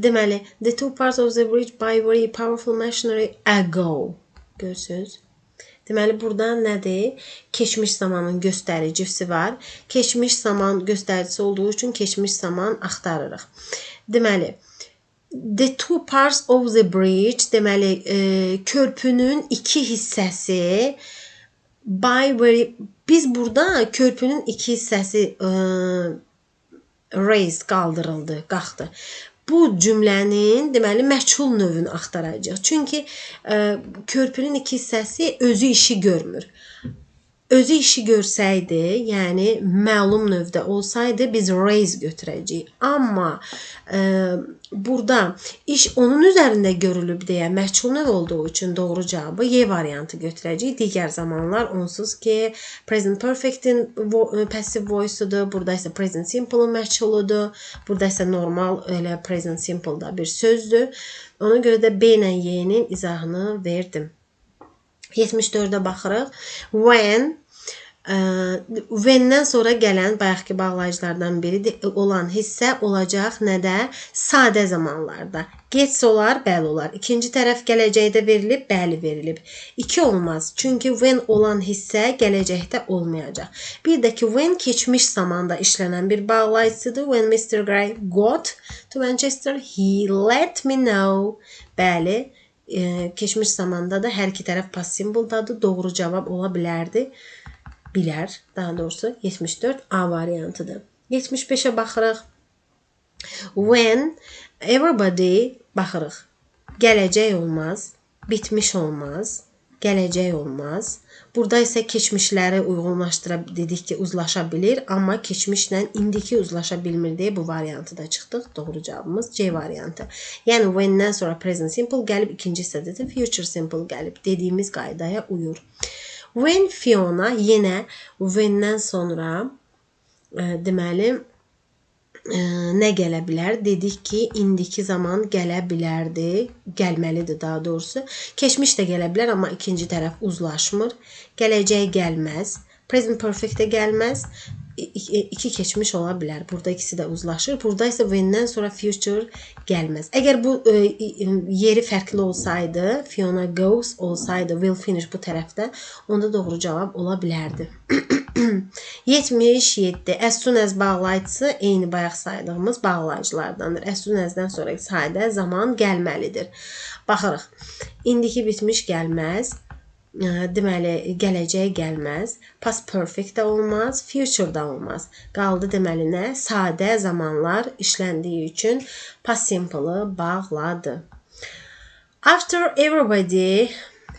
Deməli, the two parts of the bridge by very powerful machinery ago. Görürsünüz? Deməli, burada nədir? Keçmiş zamanın göstəricisi var. Keçmiş zaman göstəricisi olduğu üçün keçmiş zaman axtarırıq. Deməli, the two parts of the bridge, deməli, körpünün iki hissəsi by very, biz burada körpünün iki hissəsi raised, qaldırıldı, qalxdı. Bu cümlənin, deməli, məchul növünü axtaracaq. Çünki körpünün iki hissəsi özü işi görmür. özü işi görsəydi, yəni məlum növdə olsaydı biz raise götürəcəyik. Amma burada iş onun üzərində görülüb deyə məchul növ olduğu üçün doğru cavabı Y variantı götürəcəyik. Digər zamanlar onsuz ki, present perfect-in passive voice-udur. Burada isə present simple-ın məchuludur. Burada isə normal elə present simple-da bir sözdür. Ona görə də B ilə Y-nin izahını verdim. 74-də baxırıq. When-dən sonra gələn bayaqki bağlayıcılardan biri olan hissə olacaq nədə? Sadə zamanlarda. Gets olar, bəli olar. İkinci tərəf gələcəkdə verilib, bəli verilib. 2 olmaz. Çünki when olan hissə gələcəkdə olmayacaq. Bir də ki, when keçmiş zamanda işlənən bir bağlayıcıdır. When Mr. Gray got to Manchester, he let me know. Bəli. Keçmiş zamanda da hər iki tərəf past simple-dadır. Doğru cavab ola bilərdi. Bilər, daha doğrusu 74 A variantıdır. 75-ə baxırıq. When everybody baxırıq. Gələcək olmaz, bitmiş olmaz, gələcək olmaz. Burada isə keçmişləri uyğunlaşdıra dedik ki, uzlaşa bilir, amma keçmişlə indiki uzlaşa bilmir deyə bu variantı da çıxdıq. Doğru cavabımız C variantı. Yəni when-dən sonra present simple gəlib, ikinci hissədə də future simple gəlib. Dediyimiz qaydaya uyur. When Fiona yenə when-dən sonra deməli nə gələ bilər? Dedik ki, indiki zaman gələ bilərdi, gəlməlidir daha doğrusu. Keçmiş də gələ bilər, amma ikinci tərəf uzlaşmır. Gələcək gəlməz. Present perfect də gəlməz. İki keçmiş ola bilər. Burada ikisi də uzlaşır. Burada isə when-dən sonra future gəlməz. Əgər bu yeri fərqli olsaydı, Fiona goes olsaydı, will finish bu tərəfdə, onda doğru cavab ola bilərdi. 77. As soon as bağlayıcısı eyni bayaq saydığımız bağlayıcılardandır. As soon as-dən sonraki sayda zaman gəlməlidir. Baxırıq. İndiki bitmiş gəlməz. Deməli, gələcək gəlməz. Past perfect də olmaz, future da olmaz. Qaldı deməli nə? Sadə zamanlar işləndiyi üçün past simple-ı bağladı. After everybody,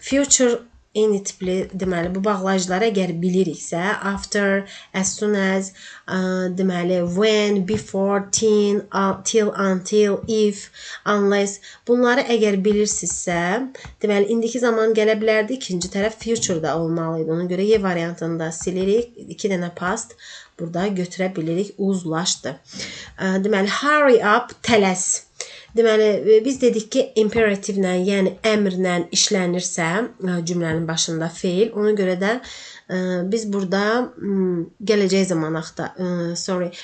future eyni tipli deməli bu bağlayıcıları əgər biliriksə, after, as soon as, deməli when, before, till, until, if, unless bunları əgər bilirsinizsə, deməli indiki zaman gələ bilərdi, ikinci tərəf future da olmalıydı. Ona görə Y variantını da silirik. 2 dənə past burada götürə bilirik, uzlaşdı. Deməli hurry up, tələs. Deməli, biz dedik ki, imperativlə, yəni əmrlə işlənirsə cümlənin başında feil. Ona görə də biz burada gələcək zaman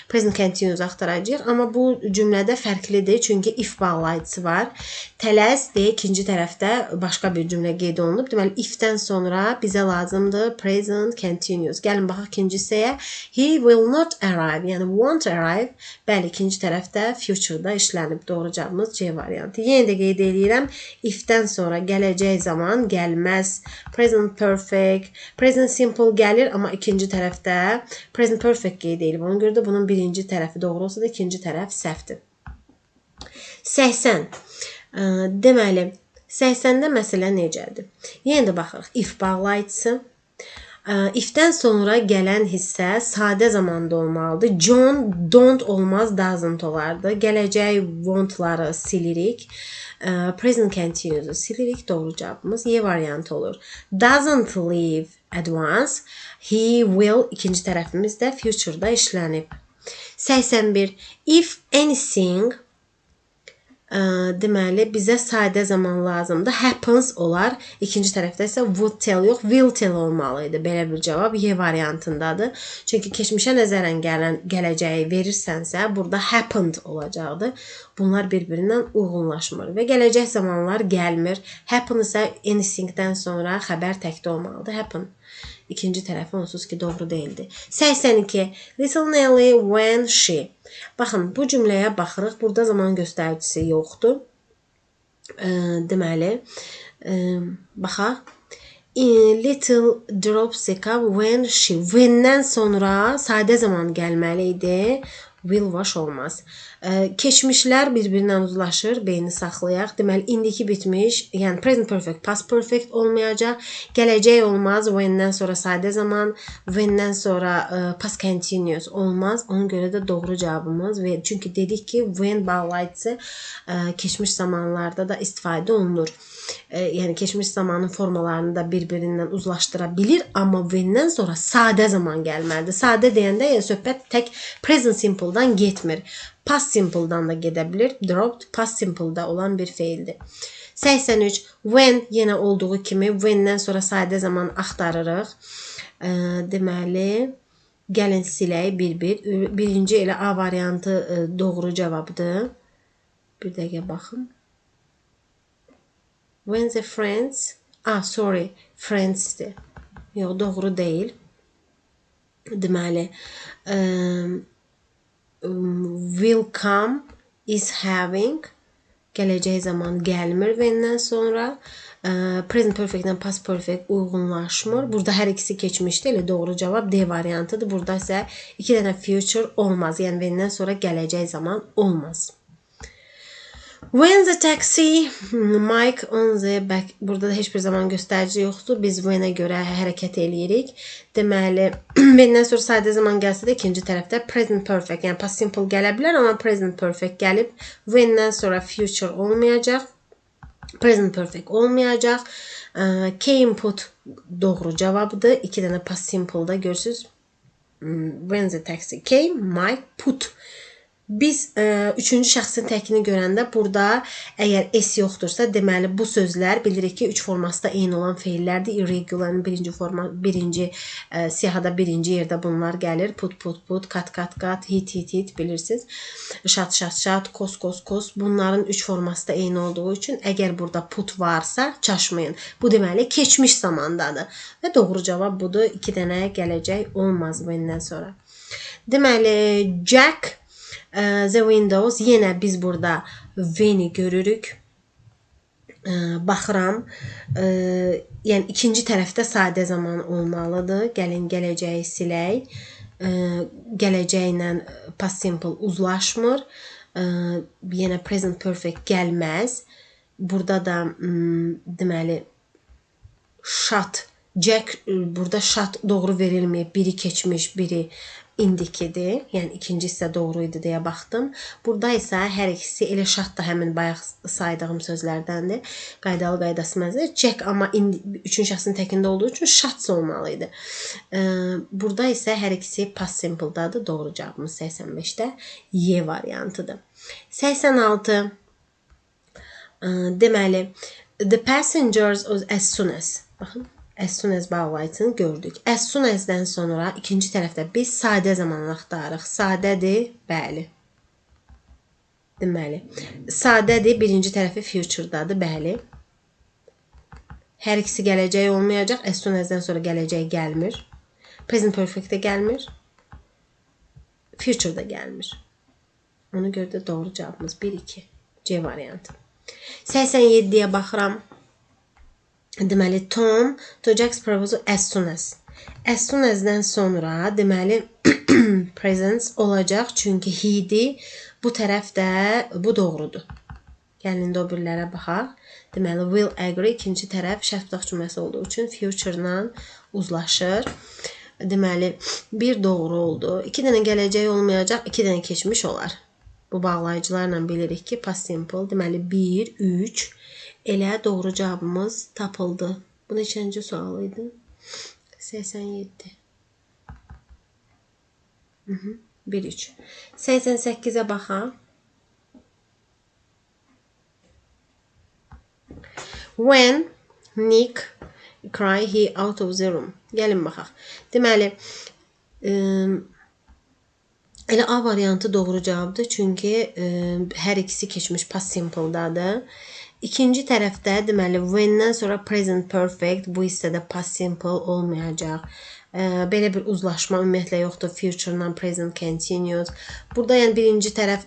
present continuous axtaracağıq. Amma bu cümlədə fərqlidir, çünki if bağlayıcısı var. Tələs deyə ikinci tərəfdə başqa bir cümlə qeyd olunub. Deməli, if-dən sonra bizə lazımdır present continuous. Gəlin baxaq ikinci hissəyə. He will not arrive, yəni won't arrive. Bəli, ikinci tərəfdə future-da işlənib. Doğru cavabımız C variantı. Yenə də qeyd edirəm. If-dən sonra gələcək zaman gəlməz. Present perfect, present simple gəlir, amma ikinci tərəfdə present perfect qeyd edilib. Ona görə də bunun birinci tərəfi doğru olsa da ikinci tərəf səhvdir. 80. Deməli, 80-də məsələ necədir? Yenə də baxırıq. If bağlayıcısı. If-dən sonra gələn hissə sadə zamanda olmalıdır. John, don't olmaz, doesn't olardı. Gələcək won't-ları silirik. Present continuous'u silirik. Doğru cavabımız Y variantı olur. Doesn't leave at once. He will, ikinci tərəfimiz də future-da işlənib. 81. If anything, deməli, bizə sadə zaman lazımdır. Happens olar. İkinci tərəfdə isə would tell yox, will tell olmalıydı. Belə bir cavab Y variantındadır. Çünki keçmişə nəzərən gələcəyi verirsənsə, burada happened olacaqdır. Bunlar bir-birindən uyğunlaşmır və gələcək zamanlar gəlmir. Happen isə anything-dən sonra xəbər təkdə olmalıdır. Happen. İkinci tərəfi onsuz ki, doğru deyildi. 82. Little Nelly when she. Baxın, bu cümləyə baxırıq. Burada zaman göstəricisi yoxdur. Deməli, baxaq. Little Dropsica when she. When-dən sonra sadə zaman gəlməli idi. Will wash olmaz. Keçmişlər bir-birindən uzlaşır, beyni saxlayaq. Deməli, indiki bitmiş, yəni present perfect, past perfect olmayacaq. Gələcək olmaz, when-dən sonra sadə zaman, when-dən sonra past continuous olmaz. Ona görə də doğru cavabımız və çünki dedik ki, when bağlayıcısı keçmiş zamanlarda da istifadə olunur. Yəni keçmiş zamanın formalarını da bir-birindən uzlaşdıra bilir, amma when-dən sonra sadə zaman gəlməlidir. Sadə deyəndə yəni söhbət tək present simple-dan getmir. Past simple-dan da gedə bilir. Dropped past simple-da olan bir feildir. 83. When yenə olduğu kimi when-dən sonra sadə zaman axtarırıq. Deməli, gəlin silək bir-bir. Birinci elə A variantı doğru cavabdır. Bir dəqiqə baxın. When the friends, friends'dir. Yox, doğru deyil. Deməli, will come is having, gələcək zaman gəlmir when-dən sonra. Present perfect ilə past perfect uyğunlaşmır. Burada hər ikisi keçmişdir. Elə doğru cavab D variantıdır. Burada isə 2 dənə future olmaz. Yəni when-dən sonra gələcək zaman olmaz. When the taxi, Mike on the back. Burada da heç bir zaman göstərici yoxdur. Biz when-ə görə hərəkət eləyirik. Deməli, when-dən sonra sadə zaman gəlsə də ikinci tərəfdə present perfect, yəni past simple gələ bilər, amma present perfect gəlib. When-dən sonra future olmayacaq. Present perfect olmayacaq. Came put doğru cavabdır. 2 dənə past simple-da görürsünüz. When the taxi came, Mike put. Biz üçüncü şəxsin təkini görəndə burada əgər S yoxdursa, deməli bu sözlər bilirik ki, 3 formasında eyni olan feillərdir. Irreguların birinci siyahıda birinci yerdə bunlar gəlir. Put, kat, hit, bilirsiniz. Şat, kos. Bunların 3 formasında eyni olduğu üçün əgər burada put varsa, çaşmayın. Bu deməli keçmiş zamandadır. Və doğru cavab budur. 2 dənə gələcək olmaz when-dən sonra. Deməli, Jack the windows, yenə biz burada when-i görürük. Baxıram. Yəni ikinci tərəfdə sadə zaman olmalıdır. Gəlin gələcəyi silək. Gələcəklə past simple uzlaşmır. Yenə present perfect gəlməz. Burada da deməli shot, Jack burada shot doğru verilməyib. Biri keçmiş, biri indikidir. Yəni ikinci isə doğru idi deyə baxdım. Burada isə hər ikisi elə şat da həmin bayaq saydığım sözlərdəndir. Qaydalı qaydası məzədir. Jack amma üçüncü şəxsin təkində olduğu üçün shots olmalı idi. Burada isə hər ikisi past simple-dadır. Doğru cavabımız 85-də Y variantıdır. 86. Deməli, the passengers as soon as. Baxın. As soon as bağlayıcısını gördük. As soon as-dən sonra ikinci tərəfdə biz sadə zamanı axtarırıq. Sadədir, bəli. Deməli, sadədir, birinci tərəfi future-dadır, bəli. Hər ikisi gələcək olmayacaq. As soon as-dən sonra gələcək gəlmir. Present perfect də gəlmir. Future da gəlmir. Ona görə də doğru cavabımız 1-2. C variantı. 87-yə baxıram. Deməli, Tom to Jack's proposal as soon as. As soon as-dən sonra deməli present olacaq. Çünki he-dir. Bu tərəfdə bu doğrudur. Gəlin də o birlərə baxaq. Deməli, will agree ikinci tərəf şərt cümləsi olduğu üçün future-la uzlaşır. Deməli, bir doğru oldu. 2 dənə gələcək olmayacaq, 2 dənə keçmiş olar. Bu bağlayıcılarla bilirik ki, past simple. Deməli, 1, 3. Elə doğru cavabımız tapıldı. Bu neçənci sual idi? 87. 1-3. 88-ə baxaq. When Nick cry he out of the room. Gəlin baxaq. Deməli, elə A variantı doğru cavabdır. Çünki hər ikisi keçmiş past simple-dadır. İkinci tərəfdə deməli when-dən sonra present perfect, bu hissədə past simple olmayacaq. Belə bir uzlaşma ümumiyyətlə yoxdur. Future-la present continuous. Burada yəni birinci tərəf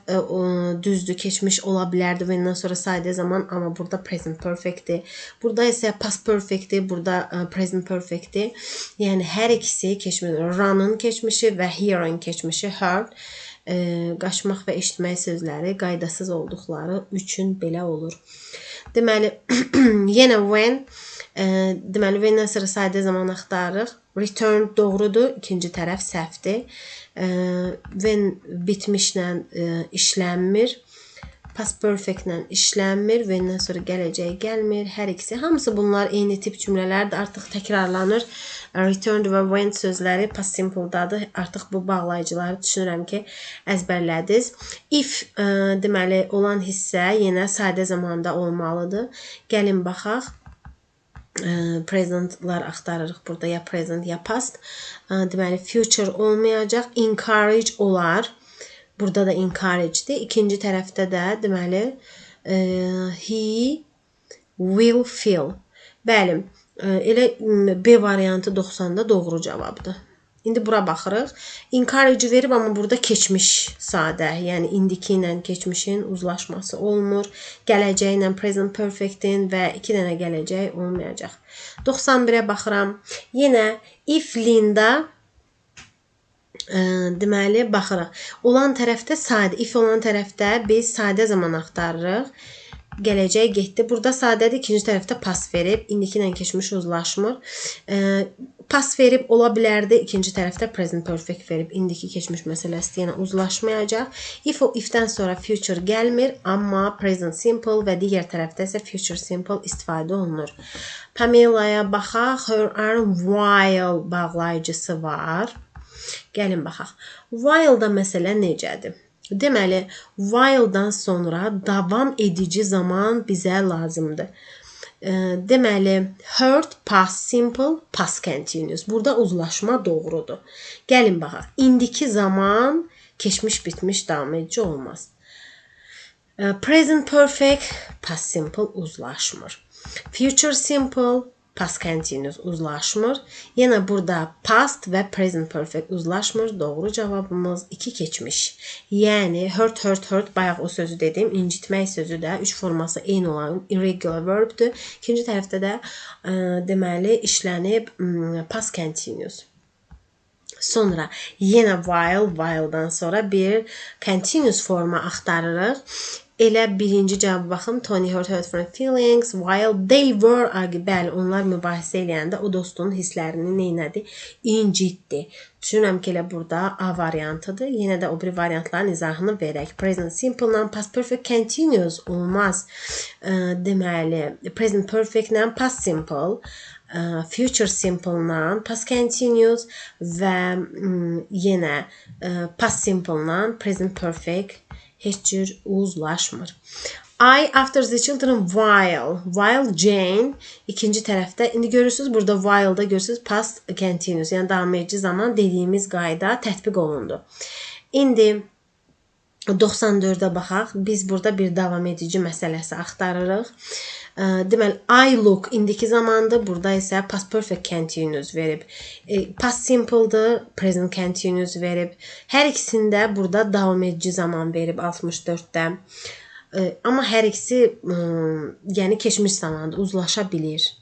düzdür, keçmiş ola bilərdi when-dən sonra sadə zaman, amma burada present perfectdir. Burada isə past perfectdir, burada present perfectdir. Yəni hər ikisi keçmiş. Run'ın keçmişi və here'ın keçmişi heard. qaçmaq və eşitmək sözləri qaydasız olduqları üçün belə olur. Deməli, yenə when, deməli, when-dən sonra sadə zaman axtarırıq. Return doğrudur, ikinci tərəf səhvdir. When bitmişlə işlənmir. Past perfect-lə işlənmir. When-dən sonra gələcək gəlmir. Hər ikisi. Hamısı bunlar eyni tip cümlələrdir. Artıq təkrarlanır. Return və when sözləri past simple-dadır. Artıq bu bağlayıcıları düşünürəm ki, əzbərlədiniz. If deməli olan hissə yenə sadə zamanda olmalıdır. Gəlin baxaq. Presentlar axtarırıq burada, ya present ya past. Deməli future olmayacaq. Encourage olar. Burada da encourage'dir. İkinci tərəfdə də deməli he will feel. Bəli, elə B variantı 90-da doğru cavabdır. İndi bura baxırıq. Encourage verib, amma burada keçmiş sadə, yəni indiki ilə keçmişin uzlaşması olmur. Gələcək ilə present perfect-in və 2 dənə gələcək olmayacaq. 91-ə baxıram. Yenə if Linda deməli baxırıq. Olan tərəfdə sadə, if olan tərəfdə biz sadə zaman axtarırıq. Gələcək getdi. Burada sadədir, ikinci tərəfdə pas verib, indiki ilə keçmiş uzlaşmır. Pas verib ola bilərdi, ikinci tərəfdə present perfect verib, indiki keçmiş məsələsi yenə uzlaşmayacaq. If-dən sonra future gəlmir, amma present simple və digər tərəfdə isə future simple istifadə olunur. Pamela'ya baxaq. Her arm while bağlayıcısı var. Gəlin baxaq. While-da məsələ necədir? Deməli, while-dan sonra davam edici zaman bizə lazımdır. Deməli, heard, past simple, past continuous. Burada uzlaşma doğrudur. Gəlin baxaq. İndiki zaman keçmiş bitmiş davam edici olmaz. Present perfect, past simple uzlaşmır. Future simple, past continuous uzlaşmır. Yenə burada past və present perfect uzlaşmır. Doğru cavabımız 2 keçmiş. Yəni hurt bayaq o sözü dedim. İncitmək sözü də 3 forması eyni olan irregular verbdir. İkinci tərəfdə də deməli işlənib past continuous. Sonra yenə while-dan sonra bir continuous forma axtarırıq. Elə birinci cavabı baxın. Tony hurt from feelings while they were arguing. Bəli, onlar mübahisə eləyəndə o dostunun hisslərini neynədi? İncitdi. Düşünürəm ki, elə burada A variantıdır. Yenə də o bir variantların izahını verək. Present simple-la past perfect continuous olmaz. Deməli, present perfect-la past simple, future simple-la past continuous və yenə past simple-la present perfect heç cür uzlaşmır. I after the children while Jane ikinci tərəfdə. İndi görürsünüz burada while'da görürsünüz past continuous, yəni davam edici zaman dediyimiz qayda tətbiq olundu. İndi 94-də baxaq. Biz burada bir davam edici məsələsi axtarırıq. Deməli, I look indiki zamandır. Burada isə past perfect continuous verib. Past simple'dır, present continuous verib. Hər ikisində burada davam edici zaman verib 64-də. Amma hər ikisi yəni keçmiş zamandır, uzlaşa bilir.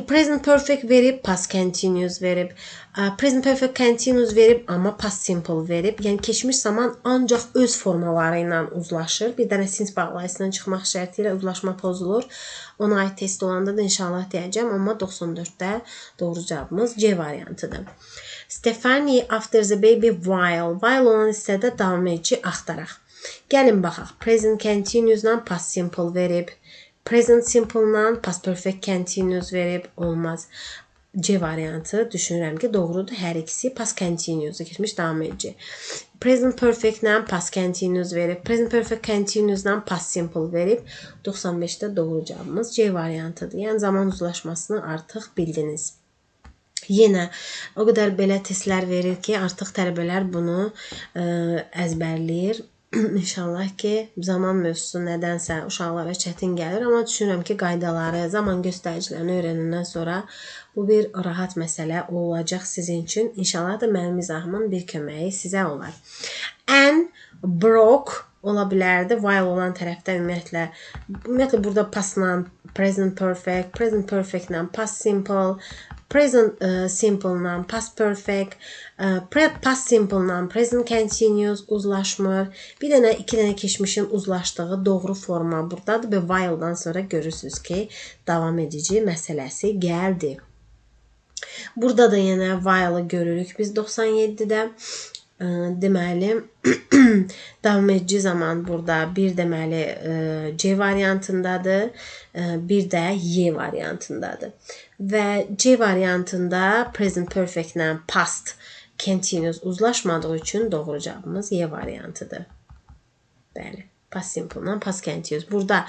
Present perfect verib, past continuous verib. Present perfect continuous verib, amma past simple verib. Yəni keçmiş zaman ancaq öz formaları ilə uzlaşır. Bir dənə since bağlayıcısından çıxmaq şərti ilə uzlaşma pozulur. Ona aid test olanda da inşallah deyəcəm, amma 94-də doğru cavabımız C variantıdır. Stephanie after the baby while olan hissədə davam edici axtaraq. Gəlin baxaq. Present continuous-la past simple verib. Present simple-la past perfect continuous verib, olmaz. C variantı düşünürəm ki, doğrudur. Hər ikisi past continuous keçmiş davam edici. Present perfect-la past continuous verib. Present perfect continuous-la past simple verib. 95-də doğru cavabımız C variantıdır. Yəni zaman uzlaşmasını artıq bildiniz. Yenə o qədər belə testlər verir ki, artıq tələbələr bunu əzbərləyir. İnşallah ki, zaman mövzusu nədənsə uşaqlara çətin gəlir, amma düşünürəm ki, qaydaları, zaman göstəricilərini öyrənəndən sonra bu bir rahat məsələ olacaq sizin üçün. İnşallah da mənim izahımın bir köməyi sizə olar. And broke ola bilərdi. While olan tərəfdə ümumiyyətlə burada pastla present perfect, present perfect-la past simple, Present simple-la past perfect, past simple-la present continuous uzlaşmır. Bir dənə, iki dənə keçmişin uzlaşdığı doğru forma buradadır və while-dan sonra görürsünüz ki, davam edici məsələsi gəldi. Burada da yenə while-ı görürük biz 97-də. Deməli, davam edici zaman burada bir deməli C variantındadır, bir də Y variantındadır. Və C variantında present perfect ilə past continuous uzlaşmadığı üçün doğru cavabımız Y variantıdır. Bəli, past simple ilə past continuous. Burada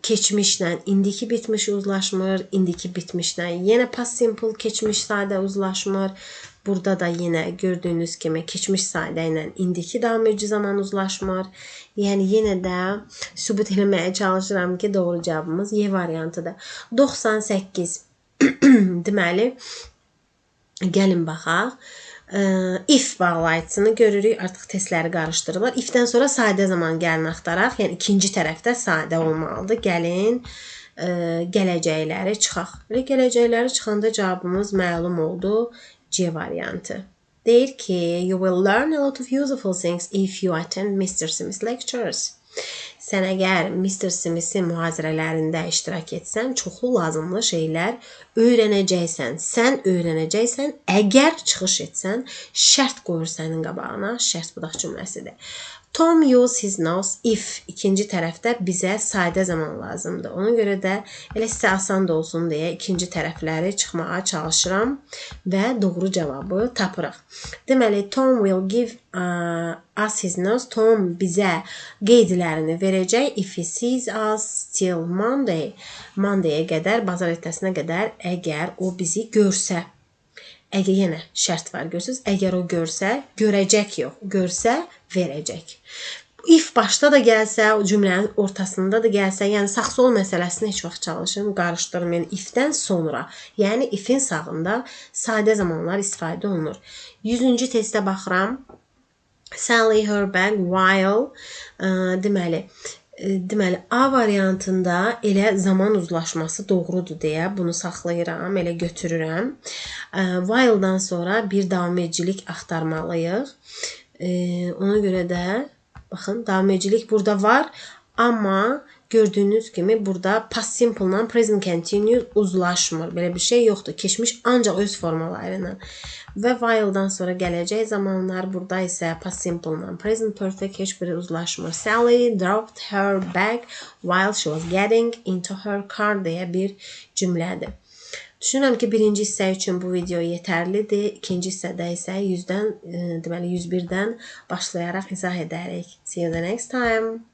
keçmişlə indiki bitmiş uzlaşmır, indiki bitmişlə yenə past simple keçmiş sadə uzlaşmır. Burada da yenə gördüyünüz kimi keçmiş sadə ilə indiki davam edici zaman uzlaşmır. Yəni yenə də sübut etməyə çalışıram ki, doğru cavabımız Y variantıdır. 98. Deməli, gəlin baxaq. If bağlayıcısını görürük. Artıq testləri qarışdırırlar. If-dən sonra sadə zaman gəlin axtaraq. Yəni ikinci tərəfdə sadə olmalıdır. Gəlin gələcəkləri çıxaq. Belə gələcəkləri çıxanda cavabımız məlum oldu. C variantı. Deyir ki, you will learn a lot of useful things if you attend Mr. Smith's lectures. Sən əgər Mr. Smith'in mühazirələrində iştirak etsən, çoxlu lazımlı şeylər öyrənəcəksən. Sən öyrənəcəksən, əgər çıxış etsən, şərt qoyur sənin qabağına. Şərt budaq cümləsidir. Tom use his nose if ikinci tərəfdə bizə sadə zaman lazımdır. Ona görə də elə sizə asan da olsun deyə ikinci tərəfləri çıxmağa çalışıram və doğru cavabı tapırıq. Deməli, Tom will give us his nose. Tom bizə qeydlərini verəcək. If he sees us till Monday. Monday'ə qədər, bazar ertəsinə qədər əgər o bizi görsə. Əgər yenə şərt var, görürsünüz. Əgər o görsə, görəcək yox, görsə, verəcək. If başda da gəlsə, cümlənin ortasında da gəlsə, yəni sağ-sol məsələsini heç vaxt çalışın, qarışdırmayın. If-dən sonra, yəni ifin sağında sadə zamanlar istifadə olunur. 100-cü testə baxıram. Sally her bag while, deməli, A variantında elə zaman uzlaşması doğrudur deyə bunu saxlayıram, elə götürürəm. While-dan sonra bir davam edicilik axtarmalıyıq. Ona görə də, baxın, davam edicilik burada var, amma gördüyünüz kimi burada past simple ilə present continuous uzlaşmır. Belə bir şey yoxdur. Keçmiş ancaq öz formaları ilə. Və while-dan sonra gələcək zamanlar, burada isə past simple ilə present perfect heç biri uzlaşmır. Sally dropped her bag while she was getting into her car deyə bir cümlədir. Düşünürəm ki, birinci hissə üçün bu video yetərlidir. İkinci hissədə isə 100-dən, deməli 101-dən başlayaraq izah edərik. See you the next time.